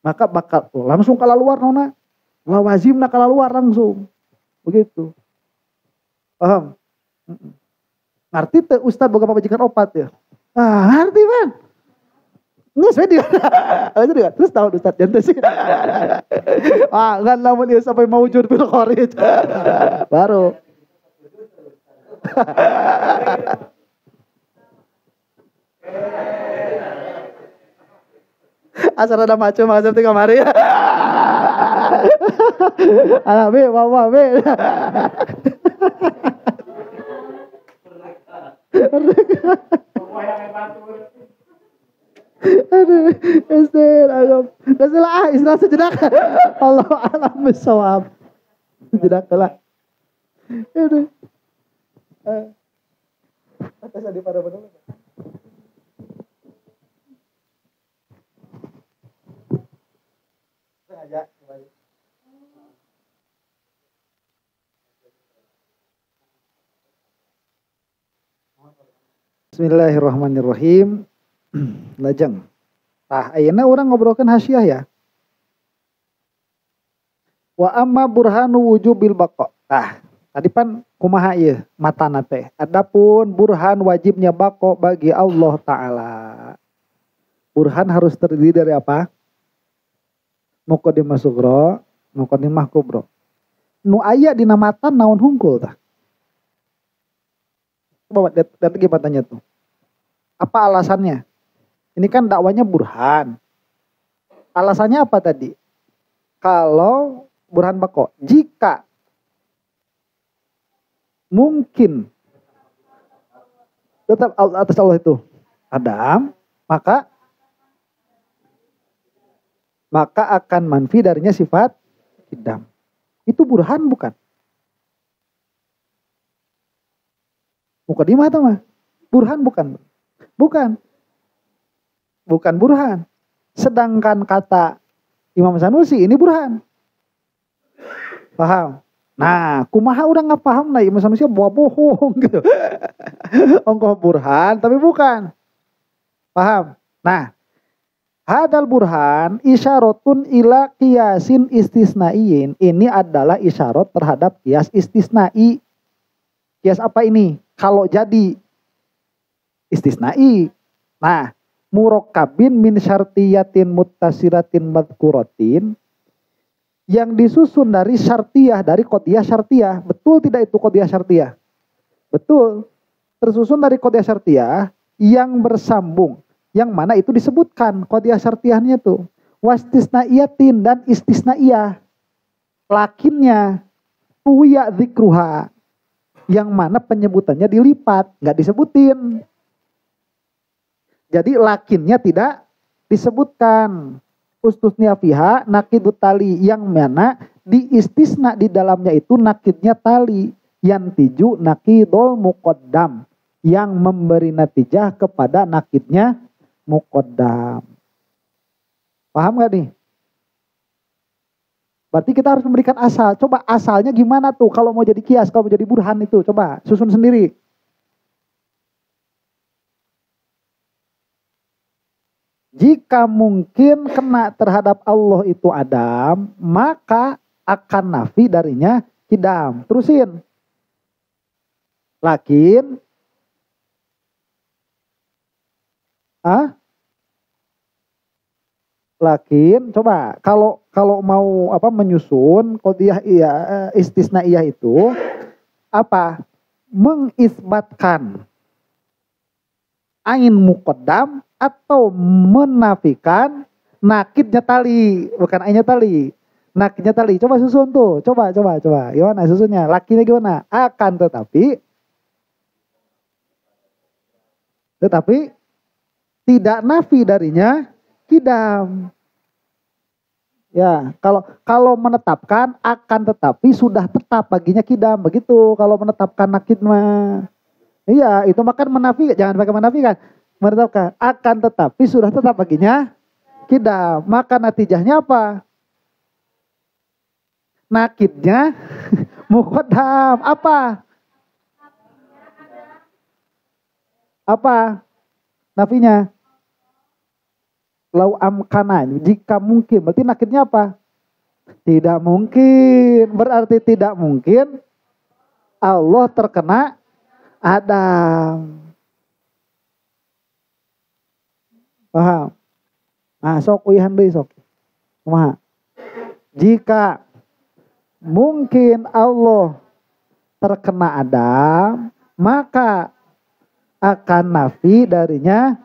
Maka bakal langsung kalaluar nona. Wajibna kalaluar langsung. Begitu. Paham? Ngerti teh Ustaz boga pabajikan opat ya? Ngerti man. Nges we dia. Terus tahu Ustaz janten sih. Kan lamun ieu sampai maujud fil kharij. Baru. Asal ada maco macam tiga mari. Anak be, mama be. Aduh, Esther, agam. Istirahat sejenak. Allah alam bisawab. Sejenak lah. Aduh. Atas di pada benar. Sengaja kembali. Bismillahirrahmanirrahim. Lajeng. Ayeuna orang ngobrolkan hasyiah ya. Wa amma burhanu wujubil baqa. Tadi pan kumaha ieu matana teh. Adapun burhan wajibnya bako bagi Allah Ta'ala. Burhan harus terdiri dari apa? Muqaddimah sugro, muqaddimah kubro. Nu aya dina matan naon hungkul tah? Coba lihat lagi matanya tuh. Apa alasannya? Ini kan dakwanya burhan. Alasannya apa tadi? Kalau burhan bako, jika mungkin tetap atas Allah itu Adam, maka akan manfi darinya sifat idam. Itu burhan bukan? Mukadimah atau mah? Burhan bukan? Bukan burhan. Sedangkan kata Imam Sanusi ini burhan. Paham? Nah, kumaha udah nggak paham nah Imam Sanusi bawa bohong gitu. Ongkoh burhan tapi bukan. Paham? Nah, hadal burhan isyaratun ila qiyasin istisnaiin. Ini adalah isyarat terhadap qiyas istisnai. Qiyas apa ini? Kalau jadi istisnai. Nah, murakkabin min syartiyatin muttasiratin madhkuratin. Yang disusun dari syartiyah, dari qadiyah syartiyah. Betul tidak itu qadiyah syartiyah? Betul. Tersusun dari qadiyah syartiyah yang bersambung. Yang mana itu disebutkan qadiyah syartiyahnya itu. Wastisnaiyatin dan istisnaiyah. Lakinnya uya dzikruha. Yang mana penyebutannya dilipat. Nggak disebutin. Jadi lakinnya tidak disebutkan. Ustusnya fiha nakidut tali, yang mana di istisna di dalamnya itu nakidnya tali, yang tiju nakidul muqaddam, yang memberi natijah kepada nakidnya muqaddam. Paham gak nih? Berarti kita harus memberikan asal. Coba asalnya gimana tuh kalau mau jadi kias, kalau mau jadi burhan itu. Coba susun sendiri. Jika mungkin kena terhadap Allah itu Adam, maka akan nafi darinya kidam. Terusin. Lakin. Lakin, coba kalau mau menyusun qadhiyah iya istisnaiyah itu apa? Mengisbatkan ain muqaddam atau menafikan nakidnya tali, bukan ainnya tali. Nakidnya tali. Coba susun tuh. Coba. Gimana susunnya? Lakinya gimana? Akan tetapi tidak nafi darinya kidam. Ya, kalau menetapkan akan tetapi sudah tetap baginya kidam, begitu. Kalau menetapkan nakid mah. Iya, itu makan menafi, jangan pakai menafikan. Menetapkan akan tetapi sudah tetap baginya kidam. Maka natijahnya apa? Nakidnya muqaddam. Apa? Nafinya? Lau amkana, jika mungkin. Berarti nakidnya apa? Tidak mungkin. Berarti tidak mungkin Allah terkena Adam. Paham? Nah, sok uihan deui sok. Kumaha? Jika mungkin Allah terkena Adam, maka akan nafi darinya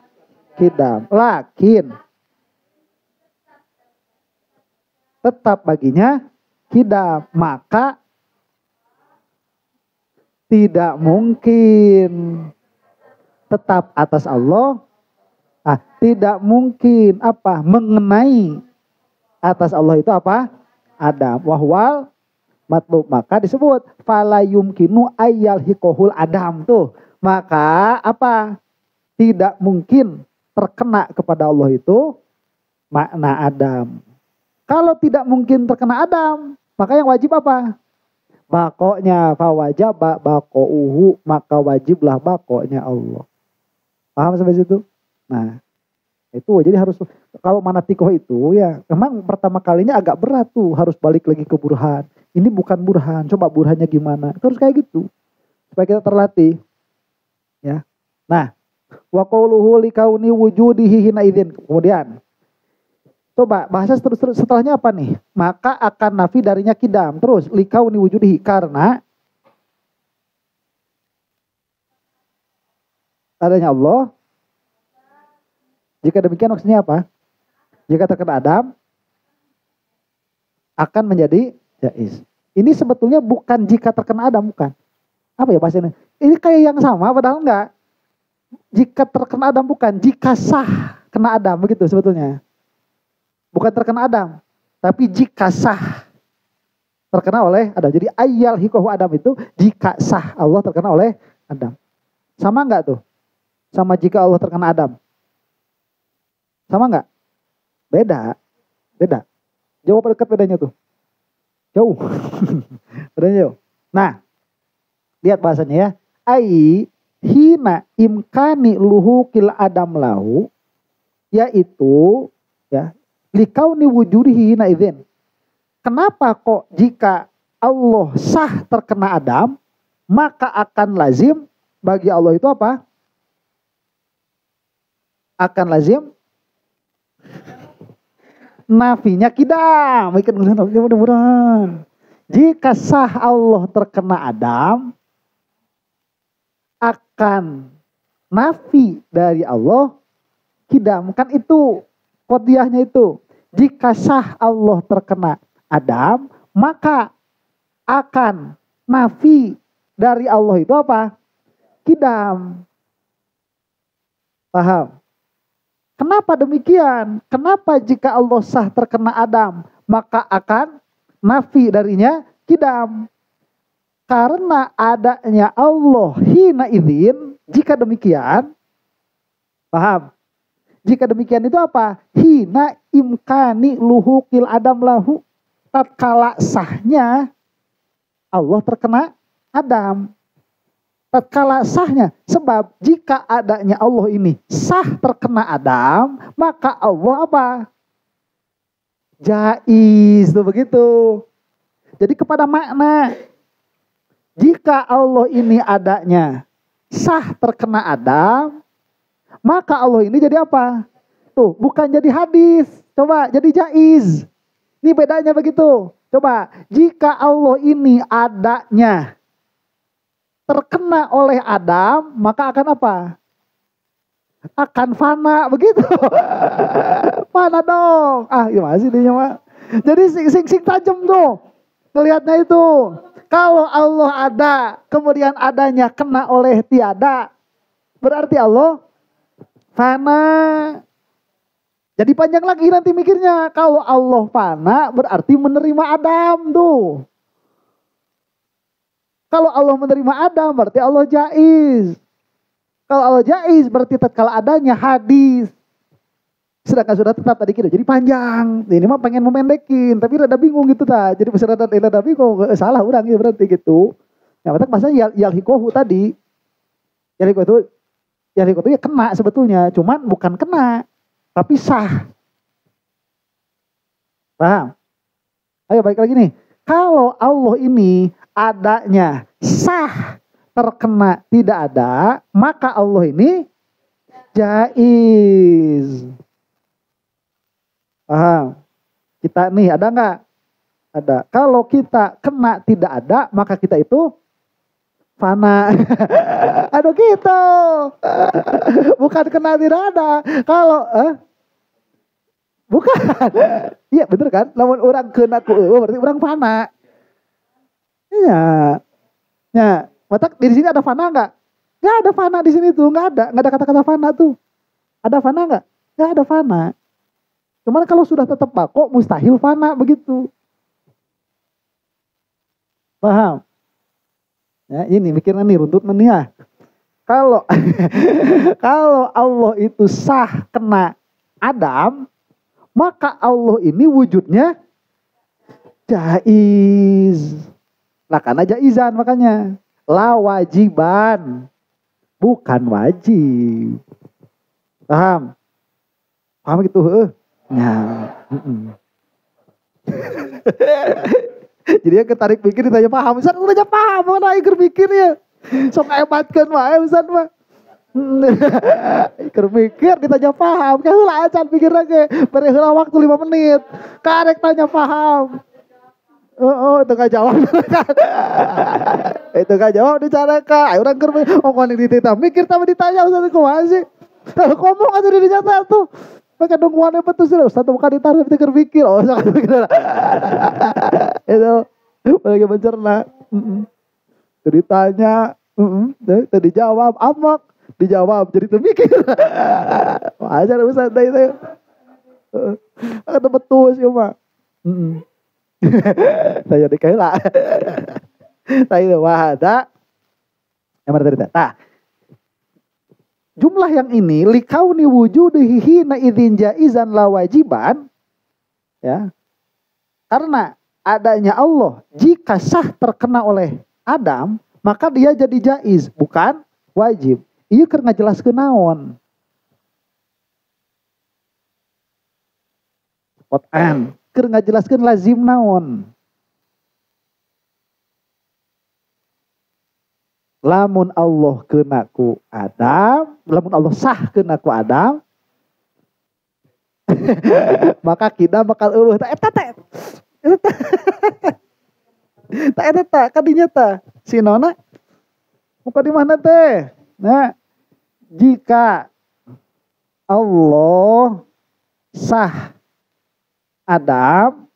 kidam. Lakin tetap baginya kidam, maka tidak mungkin tetap atas Allah. Tidak mungkin mengenai atas Allah itu Adam. Wahwal matlub, maka disebut fala yumkinu ayyal hikohul Adam tuh. Maka tidak mungkin terkena kepada Allah itu makna Adam. Kalau tidak mungkin terkena Adam, maka yang wajib apa? Bakoknya, fawajaba bakouhu, maka wajiblah bakoknya Allah. Paham sampai situ? Nah, itu jadi harus, kalau manatikoh itu ya memang pertama kalinya agak berat tuh, harus balik lagi ke burhan. Ini bukan burhan, coba burhannya gimana? Terus kayak gitu, supaya kita terlatih. Ya, nah, wa qauluhu likauni wujudihi hina idzin. Kemudian, coba bahasa terus setelahnya apa nih? Maka akan nafi darinya kidam. Terus likauni wujudihi, karena adanya Allah. Jika demikian maksudnya apa? Jika terkena Adam akan menjadi jaiz. Ini sebetulnya bukan jika terkena Adam, bukan. Apa ya bahasanya? Ini kayak yang sama padahal enggak. Jika terkena Adam bukan, jika sah kena Adam, begitu sebetulnya. Bukan terkena Adam, tapi jika sah terkena oleh Adam. Jadi ayyal hikohu Adam itu jika sah Allah terkena oleh Adam. Sama enggak tuh? Sama jika Allah terkena Adam. Sama enggak? Beda. Jauh apa dekat bedanya tuh? Jauh. Bedanya jauh. Nah, lihat bahasanya ya. Ai hina imkani luhukil Adam lahu, yaitu ya likauni wujudihi hina idzin. Kenapa kok jika Allah sah terkena Adam, maka akan lazim bagi Allah itu apa? Akan lazim nafinya kidam. Mudah-mudahan. Jika sah Allah terkena Adam, akan nafi dari Allah kidam. Kan itu qadhiyahnya itu. Jika sah Allah terkena Adam, maka akan nafi dari Allah itu apa? Kidam. Paham? Kenapa demikian? Kenapa jika Allah sah terkena Adam, maka akan nafi darinya kidam? karena adanya Allah hina idzin, jika demikian, paham? Jika demikian itu apa? Hina imkani luhukil adam lahu, tatkala sahnya Allah terkena Adam. Tatkala sahnya, sebab jika adanya Allah ini sah terkena Adam, maka Allah apa? Jaiz, tuh begitu. Jadi kepada makna, jika Allah ini adanya sah terkena Adam, maka Allah ini jadi apa? Tuh, bukan jadi hadis, coba jadi jaiz. Ini bedanya begitu. Coba, jika Allah ini adanya terkena oleh Adam, maka akan apa? Akan fana, begitu. Fana dong. Ah, gimana sih dia mah? Jadi sing tajam tuh. Melihatnya itu. Kalau Allah ada, kemudian adanya kena oleh tiada, berarti Allah fana. Jadi panjang lagi nanti mikirnya. Kalau Allah fana, berarti menerima Adam tuh. Kalau Allah menerima Adam, berarti Allah jaiz. Kalau Allah jaiz, berarti tatkala adanya hadis. Sedangkan sudah tetap tadi kira jadi panjang. Ini mah pengen memendekin, tapi rada bingung gitu ta. Jadi pas rada bingung, salah orang ya berarti gitu. Ya matak maksudnya yalhikohu tadi. Yalhikohu itu ya kena sebetulnya, cuman bukan kena, tapi sah. Paham? Ayo balik lagi nih. Kalau Allah ini adanya sah terkena tidak ada, maka Allah ini jaiz. Paham? Kita nih ada nggak? Ada. Kalau kita kena tidak ada, maka kita itu fana. Aduh gitu. Bukan kena tidak ada. Kalau bukan. Iya bener kan? Lamun orang kena ku berarti orang fana. Iya. Ya, matak di sini ada fana nggak? Nggak ada fana di sini tuh, nggak ada kata-kata fana tuh. Ada fana nggak? Nggak ada fana. Cuman kalau sudah tetap bako, mustahil fana begitu. Paham? Ya, ini mikirnya nih, runtut nih ya. Kalau kalau Allah itu sah kena Adam, maka Allah ini wujudnya jaiz. Lah karena jaizan makanya. La wajiban. Bukan wajib. Paham? Paham gitu? Nah. Jadi dia ketarik pikir ditanya paham. Ustaz udah paham. Mana ikut pikirnya. Sok hebatkan wae Ustaz mah. Ikut pikir ditanya paham. Kayak heula acan pikir lagi. Beri heula waktu 5 menit. Karek tanya paham. Oh, itu gak jawab. Itu gak jawab dicarakan. Ayo orang keur ongkon dititah. Mikir tapi ditanya Ustaz kumaha sih? Ngomong aja di nyata tuh. Pakai dongkuannya betul sih. Ustaz bukan ditaruh tapi pikir. Oh, sangat pikir. Itu lagi mencerna. Itu ditanya, itu dijawab, amak, dijawab jadi terpikir. Wajar Ustaz itu. Ada betul sih Pak. Saya dikaila. Saya itu wahada. Yang mana tadi? Nah, jumlah yang ini likauni wujudihi hina idzin jaizan la wajiban, ya. Karena adanya Allah jika sah terkena oleh Adam, maka dia jadi jaiz, bukan wajib. Ieu keur ngajelaskeun naon? Qur'an keur ngajelaskeun lazim naon? Lamun Allah kena ku Adam, lamun Allah sah kena ku Adam, maka kita bakal eueuh ta eta teh. Ta eta ta kadinya ta. Si Nona muka di mana teh? Nah, jika Allah sah Adam,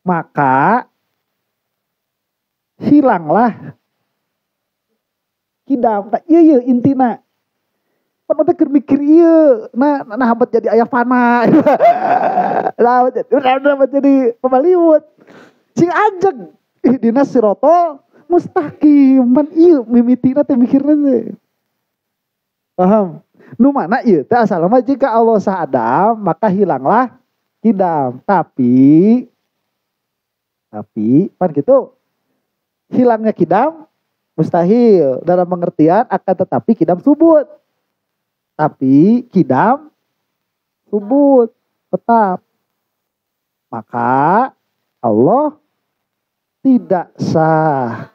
maka hilanglah kidam. Tak iya intina. Pan teh keur mikir ieu. Nah habat jadi aya fana. Lah jadi pembaliut. Sing ajeg dina sirotol mustaqim. Man ieu mimitina teh mikirna teh. Paham? Nu mana ieu teh asalna jika Allah sah Adam, maka hilanglah kidam. Tapi pan gitu. Hilangnya kidam mustahil dalam pengertian akan tetapi kidam subut. Tapi kidam subut tetap. Maka Allah tidak sah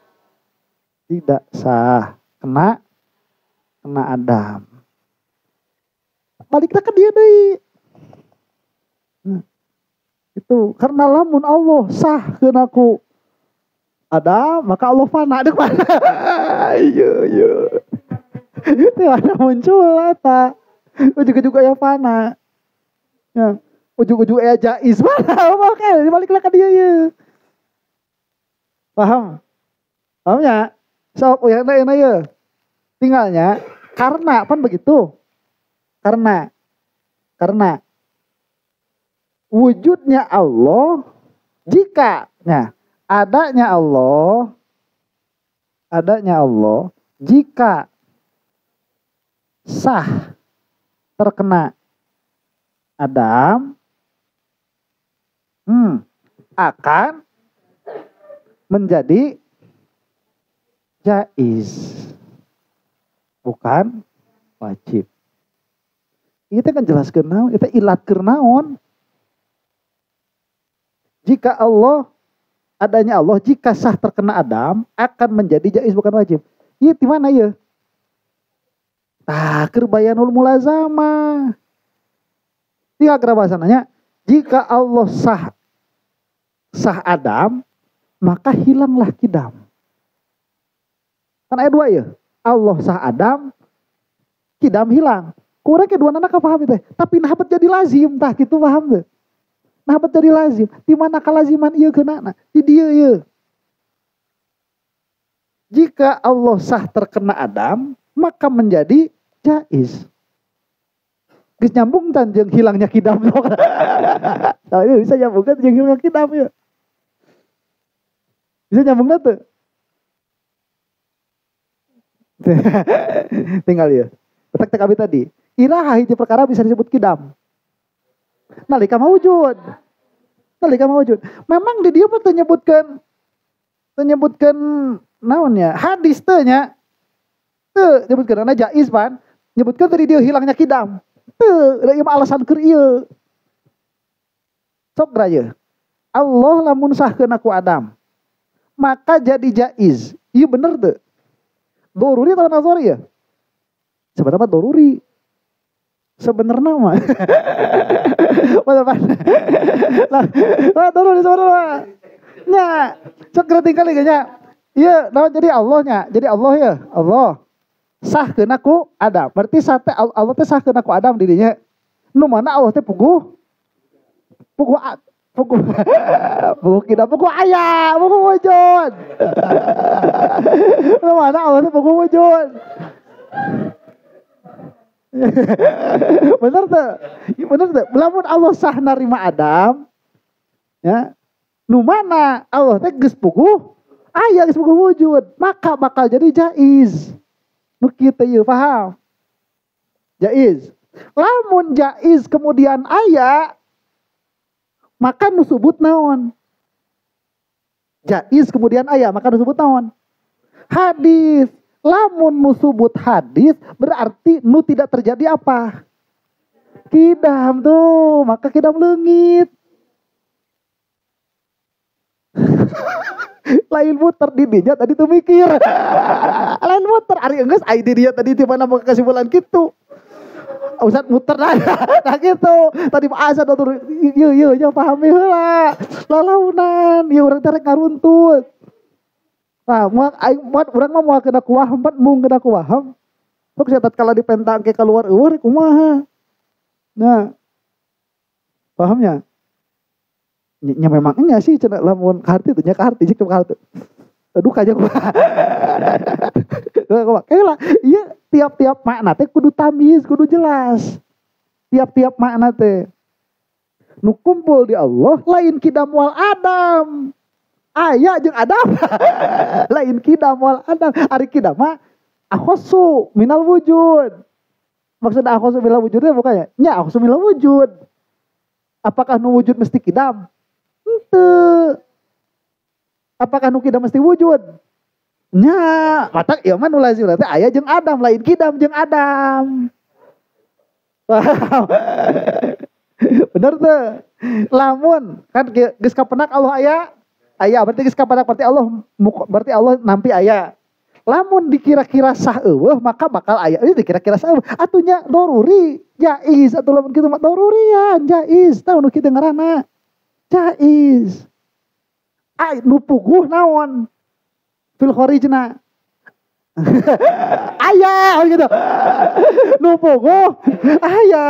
kena Adam. Baliklah ke dia deui. Itu karena lamun Allah sah kena ku Adam, maka Allah fana deh mana? Iya. Itu ada muncul eta. Ujug-ujug aya fana. Ya, ujug-ujug aya jaiz mana? Oke, baliklah ke dia ya. Paham? Pahamnya? Sok yang ya. Tinggalnya karena pan begitu. Karena wujudnya Allah jika adanya Allah jika sah terkena Adam akan menjadi jaiz bukan wajib. Itu kan jelaskeun naon, itu ilatkeun naon. Jika adanya Allah jika sah terkena Adam akan menjadi jaiz bukan wajib. Ieu di mana ya? Tah keur bayanul mulazamah. Tinggal keur bahasananya jika Allah sah Adam maka hilanglah kidam. Kan ayat 2 ya. Allah sah Adam kidam hilang. Kurang kedua anak paham itu. Tapi nahabat jadi lazim tah gitu paham tuh. Nah, jadi lazim. Di mana kalaziman ieu keunana? Di dieu ieu. Jika Allah sah terkena Adam, maka menjadi jaiz. Geus nyambung tan jeung hilangnya kidam. Nah, ini bisa nyambung kan jeung hilangnya kidam ya. Bisa nyambung teu? Tinggal ya. Petak abi tadi. Iraha hiji perkara bisa disebut kidam. Nalika mawujud. Memang di dia pun menyebutkan naonnya hadis teu nya. Teu nyebutkeun ana jaiz pan. Nyebutkeun tadi dia hilangnya kidam. Teu da ieu alasan keur ieu. Sok raya. Allah lamun sahkeun aku Adam. Maka jadi jaiz. Ieu bener teu? Doruri atau nazari ya? Sebenarnya doruri. Sebenarnya mah. Lah turun di sana. Nya, sok geuting kali nya. Ieu naon jadi Allahnya? Jadi Allah ya, Allah. Sahkeun aku Adam. Berarti sate Allah teh sahkeun aku Adam di dinya. Nu mana Allah teh puguh kita puguh aya, puguh wujud. Nu mana Allah teh puguh wujud. Bener tuh. Lamun Allah sah narima Adam, ya, nu mana Allah teh geus puguh, aya geus puguh wujud, maka bakal jadi jaiz. Nu kitu ieu paham? Jaiz. Lamun jaiz kemudian aya, maka nu subut naon? Jaiz kemudian aya, maka nu subut naon? Hadis. Lamun nu subut hadis berarti nu tidak terjadi apa? Kidam tuh, maka kidam leungit. Lain muter di dinya tadi tuh mikir. Lain muter ari geus ai di dia tadi di mana mau kesimpulan gitu. Ustaz muter nah gitu. Tadi asa tuh ieu pahami heula. Lalaunan, ieu urang teh rek ngaruntut. Nah, urang mah moal kena kuaham, mung kena kuaham. Sok sia tatkala dipentangke keluar eueuh kumaha. Nah. Pahamnya? Nya memang nya sih cenah lamun kaharti teh nya kaharti cik kaharti. Duka aja kumaha. Kayak iya tiap-tiap makna teh kudu tamyiz, kudu jelas. Tiap-tiap makna teh. Nu kumpul di Allah lain kidam wal Adam. aya jeung Adam. Lain kidam wal Adam. Ari kidam mah akhosu minal wujud. Maksud akhosu minal wujudnya bukannya? Nya akhosu minal wujud. Apakah nu wujud mesti kidam? Henteu. Apakah nu kidam mesti wujud? Nya, matak ieu mah nu lazim teh aya jeung Adam, lain kidam jeung Adam. Paham? Bener tuh. Lamun kan geus kapenak Allah aya berarti geus kapenak berarti Allah nampi aya. Lamun dikira-kira sah eueuh maka bakal aya. Ini dikira-kira sah eueuh atunya daruri, jaiz atuh lamun kitu mah darurian, jaiz. Tahu nu kitu ngaranna. Jaiz. Ai nu puguh naon? Fil kharijna. Aya gitu. Nu puguh aya.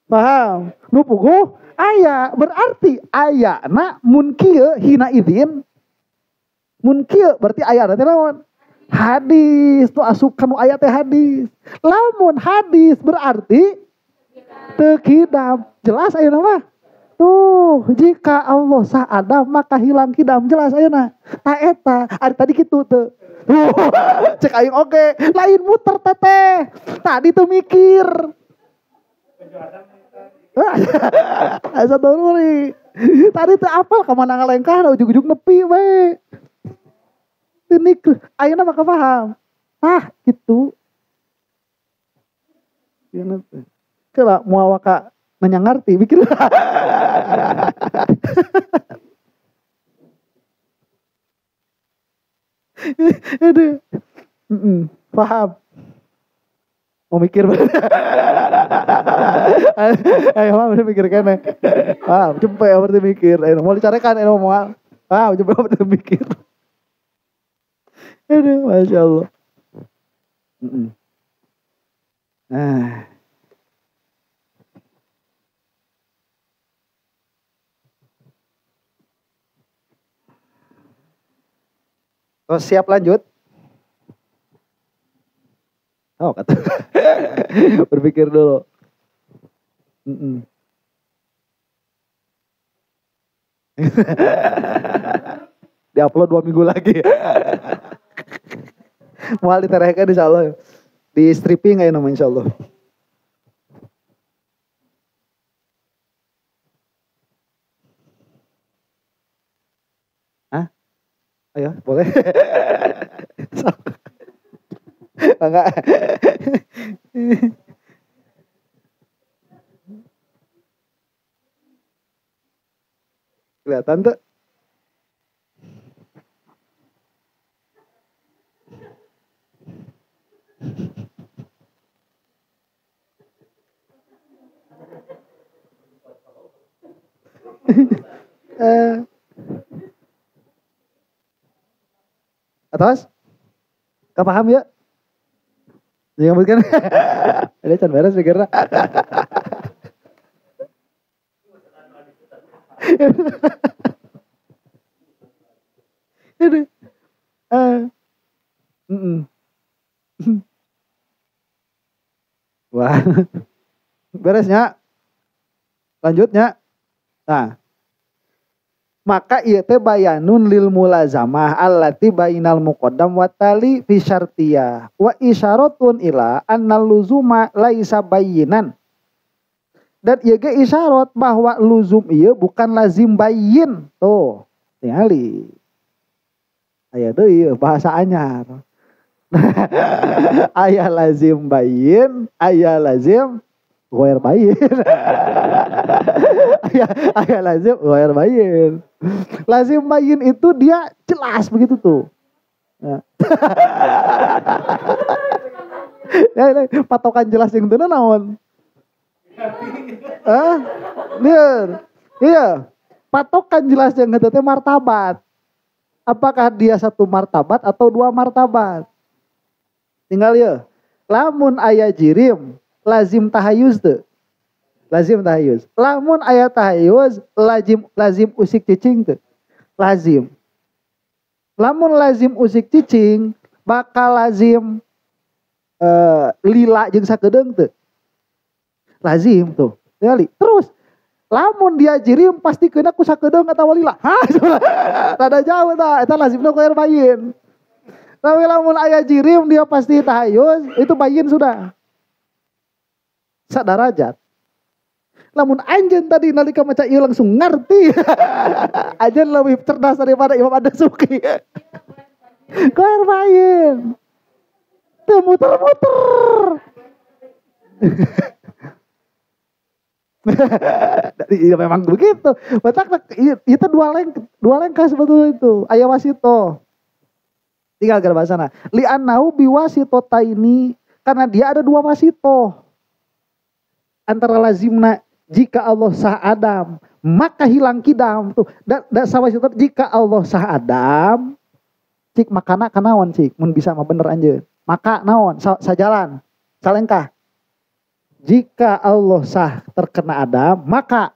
Paham? Nu puguh aya berarti aya na mun kieu hina idin. Mun kieu berarti aya teh naon? Hadis tu asup kanu aya teh hadis. Lamun hadis berarti teu kidam. Jelas ayeuna mah. Tuh, jika Allah sah Adam maka hilang kidam, jelas ayeuna. Ta eta, ari tadi kitu teu. Cek aing oge, lain muter teteh. Tadi tuh mikir. Asa daruri. Tadi teh apal ka mana ngalengkah ujug-ujug nepi we. Tenik ayeuna maka paham. Ah, gitu. Yeuna teh. Kela moal ka nanya ngerti mikir. Aduh. Paham. Mau mikir. Ayo mah udah mikir kan. Paham, cepet berarti mikir. Ayo mau dicarekan ayo mau. Paham, cepet berarti mikir. Aduh, Masya Allah. Nah. Oh, siap lanjut? Oh, kata. Berpikir dulu. Di-upload 2 minggu lagi. Mual diterehkan insya Allah. Di stripping aja nama insya Allah. Hah? Ayo, boleh. Enggak. Kelihatan tuh. Atas? Kau paham ya? Jangan bukan. Ada can beres pikirnya. Ini. Wah. Beresnya. Lanjutnya. Nah. Maka ieu teh bayanun lil mulazamah allati bainal muqaddam wa tali fi syartiyah wa isyaratun ila annal luzuma laisa bayinan. Dan ieu ge isyarat bahwa luzum ieu bukan lazim bayin. Tuh, tingali. Aya deui bahasa anyar. Aya lazim bayin, aya lazim ghair bayin. Aya lazim ghair bayin. Lazim bayin itu dia jelas begitu tuh. Nah. Patokan jelas yang itu naon? Lihat. Iya. Patokan jelas yang itu teh martabat. Apakah dia 1 martabat atau 2 martabat? Tinggal ya. Lamun aya jirim, lazim tahayuz tuh. Lazim tahayuz. Lamun aya tahayuz, lazim usik cicing tuh. Lazim. Lamun lazim usik cicing, bakal lazim lila jeung sakedeung tuh. Lazim tuh. Terus Lamun dia jirim pasti kena ku sakedeung eta walila. Hah, rada jauh tah, eta lazimna ku air bayin. Tapi lamun aya jirim dia pasti tahayus, itu bayin sudah. Sadarajat. Lamun anjeun tadi nalika maca ieu langsung ngarti. Anjeun lebih cerdas daripada Imam Ad-Dasuki. Ku air bayin. Teu muter-muter. Ya memang begitu. Batak itu dua lengkah sebetulnya itu. Aya wasito. Tinggal ke bahasana. Li'annau biwasito taini, karena dia ada dua wasito. Antara lazimna jika Allah sah Adam, maka hilang kidam tuh. Dan sawasito jika Allah sah Adam, cik makana kanaon cik, mun bisa mah bener anjeun. Maka naon sajalan. Salengkah. Jika Allah sah terkena Adam, maka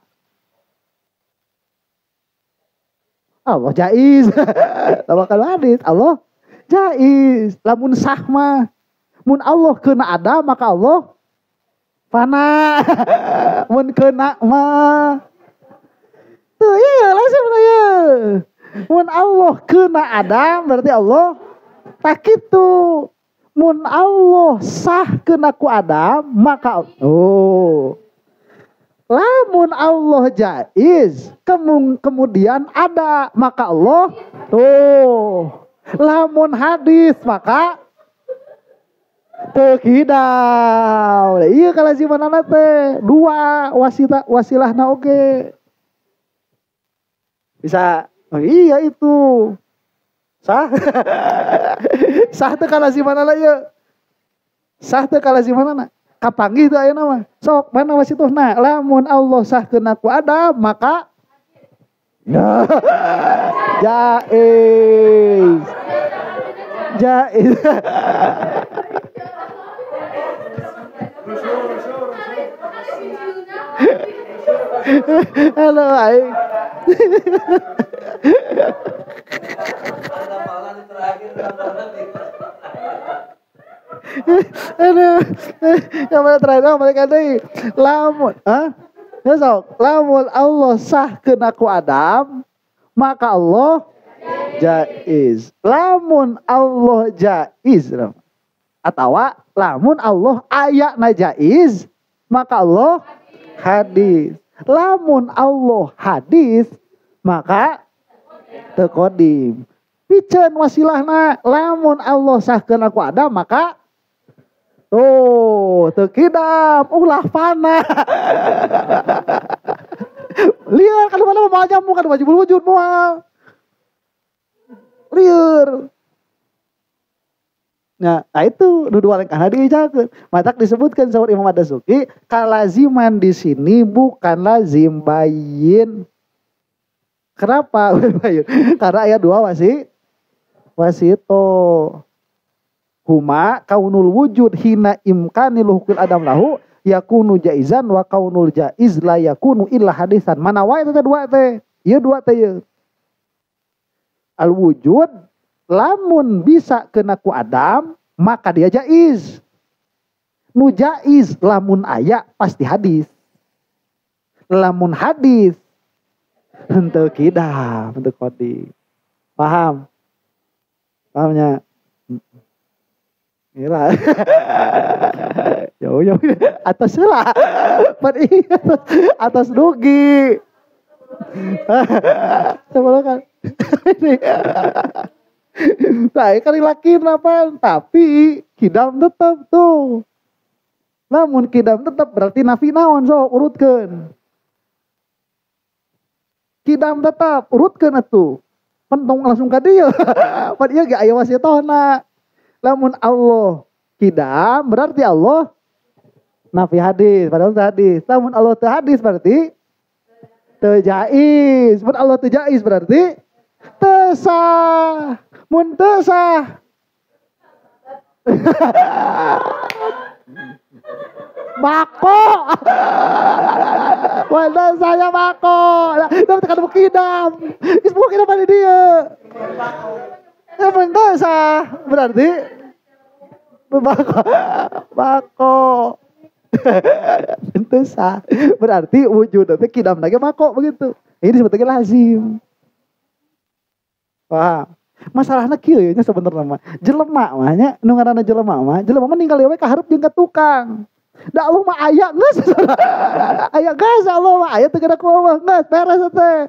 Allah jaiz. Kalau hadis Allah jaiz. Lamun sah mah, mun Allah kena Adam maka Allah fana. Mun kena mah, tuh iya langsung ya. Mun Allah kena Adam berarti Allah tak gitu. Mun Allah sah kena ku Adam maka lamun Allah jaiz kemudian ada maka Allah lamun hadis maka tekidau. Iya kalazimanana teh dua wasilahna oge. Bisa iya itu sah. Sah teh kalazimanana ieu. Sah teh kalazimanana. Kapanggih teh ayeuna mah. Sok mana wasituhna? Lamun Allah sah kena ku Adam maka jaiz. Jaiz. Halo aing. Aduh, yang mana terakhir mereka tadi lamun, ya sok, lamun Allah sah kena ku Adam, maka Allah jaiz. Lamun Allah jaiz, atau lamun Allah ayatna jaiz, maka Allah hadis. Lamun Allah hadis, maka tekodim. Piceun wasilahna, lamun Allah sahkeun aku Adam maka tekidam ulah fana. Liar kan mana mau nyambung kan wajib wujud moal. Liar. Nah itu dua lengkah diijakeun. Matak disebutkan sama Imam Ad-Dasuki, kalaziman di sini bukan lazim bayin. Kenapa? Karena ayat 2 wasito. Huma kaunul wujud hina imkanil hukul adam lahu yakunu jaizan wa kaunul jaiz la yakunu illa hadisan. Mana wae teh dua teh? Ieu dua teh ieu. Al wujud lamun bisa kena ku Adam maka dia jaiz. Nu jaiz lamun aya pasti hadis. Lamun hadis henteu kidam, henteu kodi. Paham? Pahamnya? Inilah. Jauh atas lah. Atas dugi. Coba kan. Nah, kan laki apa? Tapi kidam tetap tuh. Namun kidam tetap berarti nafi naon sok urutkeun. Kidam tetap urutkeun atuh. Pentong langsung ka dieu. Pan ieu ge aya wasitona. Lamun Allah kidam berarti Allah nafi hadis, padahal teu hadis. Lamun Allah teu hadis berarti teu jaiz. Mun Allah teu jaiz berarti teu sah. Mun teu sah bako. Wala saya bako. Tapi tekan kidam. Geus buka kidam di dieu. Ya mun sah berarti bako. Itu sah. Berarti wujud itu kidam lagi mako begitu. Ini disebutnya lazim. Paham? Masalahnya kieu nya sebenarnya mah. Jelema mah nya nu ngaranna jelema mah ninggal we ka hareup jeung ka tukang. Da Allah mah aya geus. Aya geus Allah mah aya teu kada kumaha geus beres teh.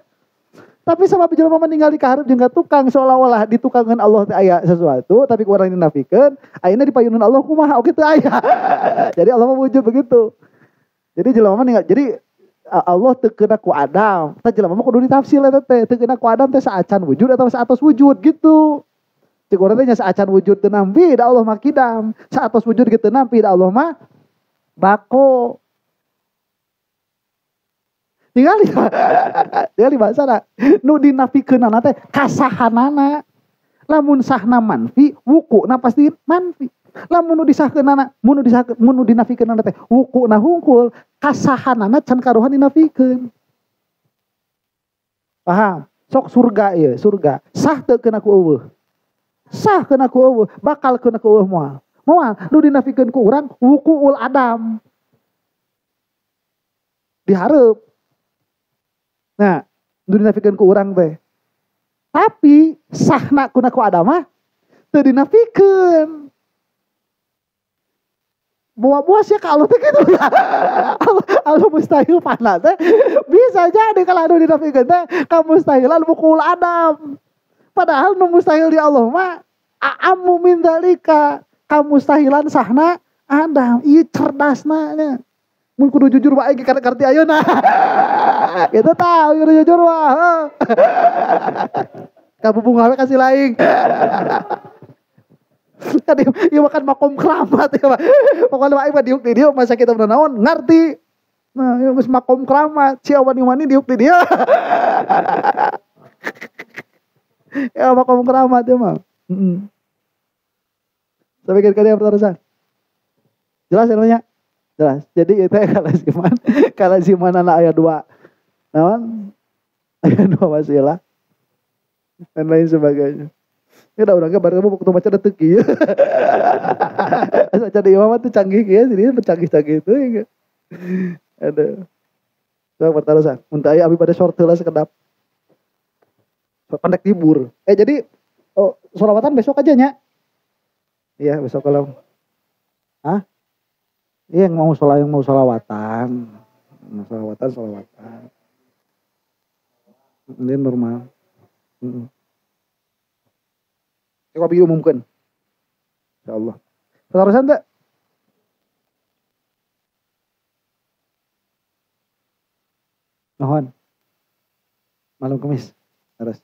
Tapi sama jelema mah ninggal di ka hareup jeung ka tukang seolah-olah di tukangan Allah teh aya sesuatu tapi ku urang dinafikeun, ayeuna di payunan Allah kumaha oge teu aya. Jadi Allah mah wujud begitu. Jadi jelema mah ninggal jadi Allah teu keuna ku Adam. Tah jelema mah kudu ditafsir eta teh. Teu keuna ku Adam teh saacan wujud atau saatos wujud gitu. Cik urang teh nya saacan wujud teu nampi da Allah mah kidam. Saatos wujud gitu nampi da Allah mah bako. Tinggali bahasa nu dinafikeunana teh kasahanana. Lamun sahna manfi, wukuna pasti manfi. Lamun nu disahkeunana, mun nu dinafikeunana teh wukuna hungkul, kasahanana can karuhan dinafikeun. Paham? Sok surga ieu, surga. Sah teu keuna ku eueuh. Sah keuna ku eueuh, bakal keuna ku eueuh moal. Moal nu dinafikeun ku urang wukuul Adam. Dihareup. Nah, nu dinafikeun ku urang teh. Tapi sahna kuna ku Adam mah teu dinafikeun. Buah-buah sih kalau teh gitu. Allah mustahil panah teh bisa jadi kalau anu dinafikeun teh kamustahilan bukul Adam. Padahal nu mustahil di Allah mah a'ammu min dzalika. Kamustahilan sahna Adam. Ieu cerdasna nya. Mun kudu jujur wae ge karti ayeuna. Kita tahu kudu jujur wah. Kabubunga we kasih laing. Tadi ieu makan makom keramat ya Pak. Pokoknya aing mah diuk di dieu masa kita naon ngarti. Nah, ieu geus makom keramat, sia wani-wani diuk di dieu. Ya makom keramat ya mah. Heeh. Sampai kira-kira pertanyaan. Jelas ya namanya? Jelas. Jadi itu kalaziman anak ayat 2. Naon? Ayat 2 wasilah. Dan lain sebagainya. Ya udah orangnya baru kamu waktu baca detik ya. Baca di imam tuh canggih ya, jadi canggih-canggih itu ya. Ada. So pertarusan. Untuk ayah abi pada short lah sekedap. Pendek libur. Jadi sholawatan besok aja nya. Iya besok kalau. Hah? Iya yang mau sholawatan. Sholawatan. Ini normal. Coba diumumkan. Insyaallah. Pertarusan tak? Mohon. Malam Kamis. Terus.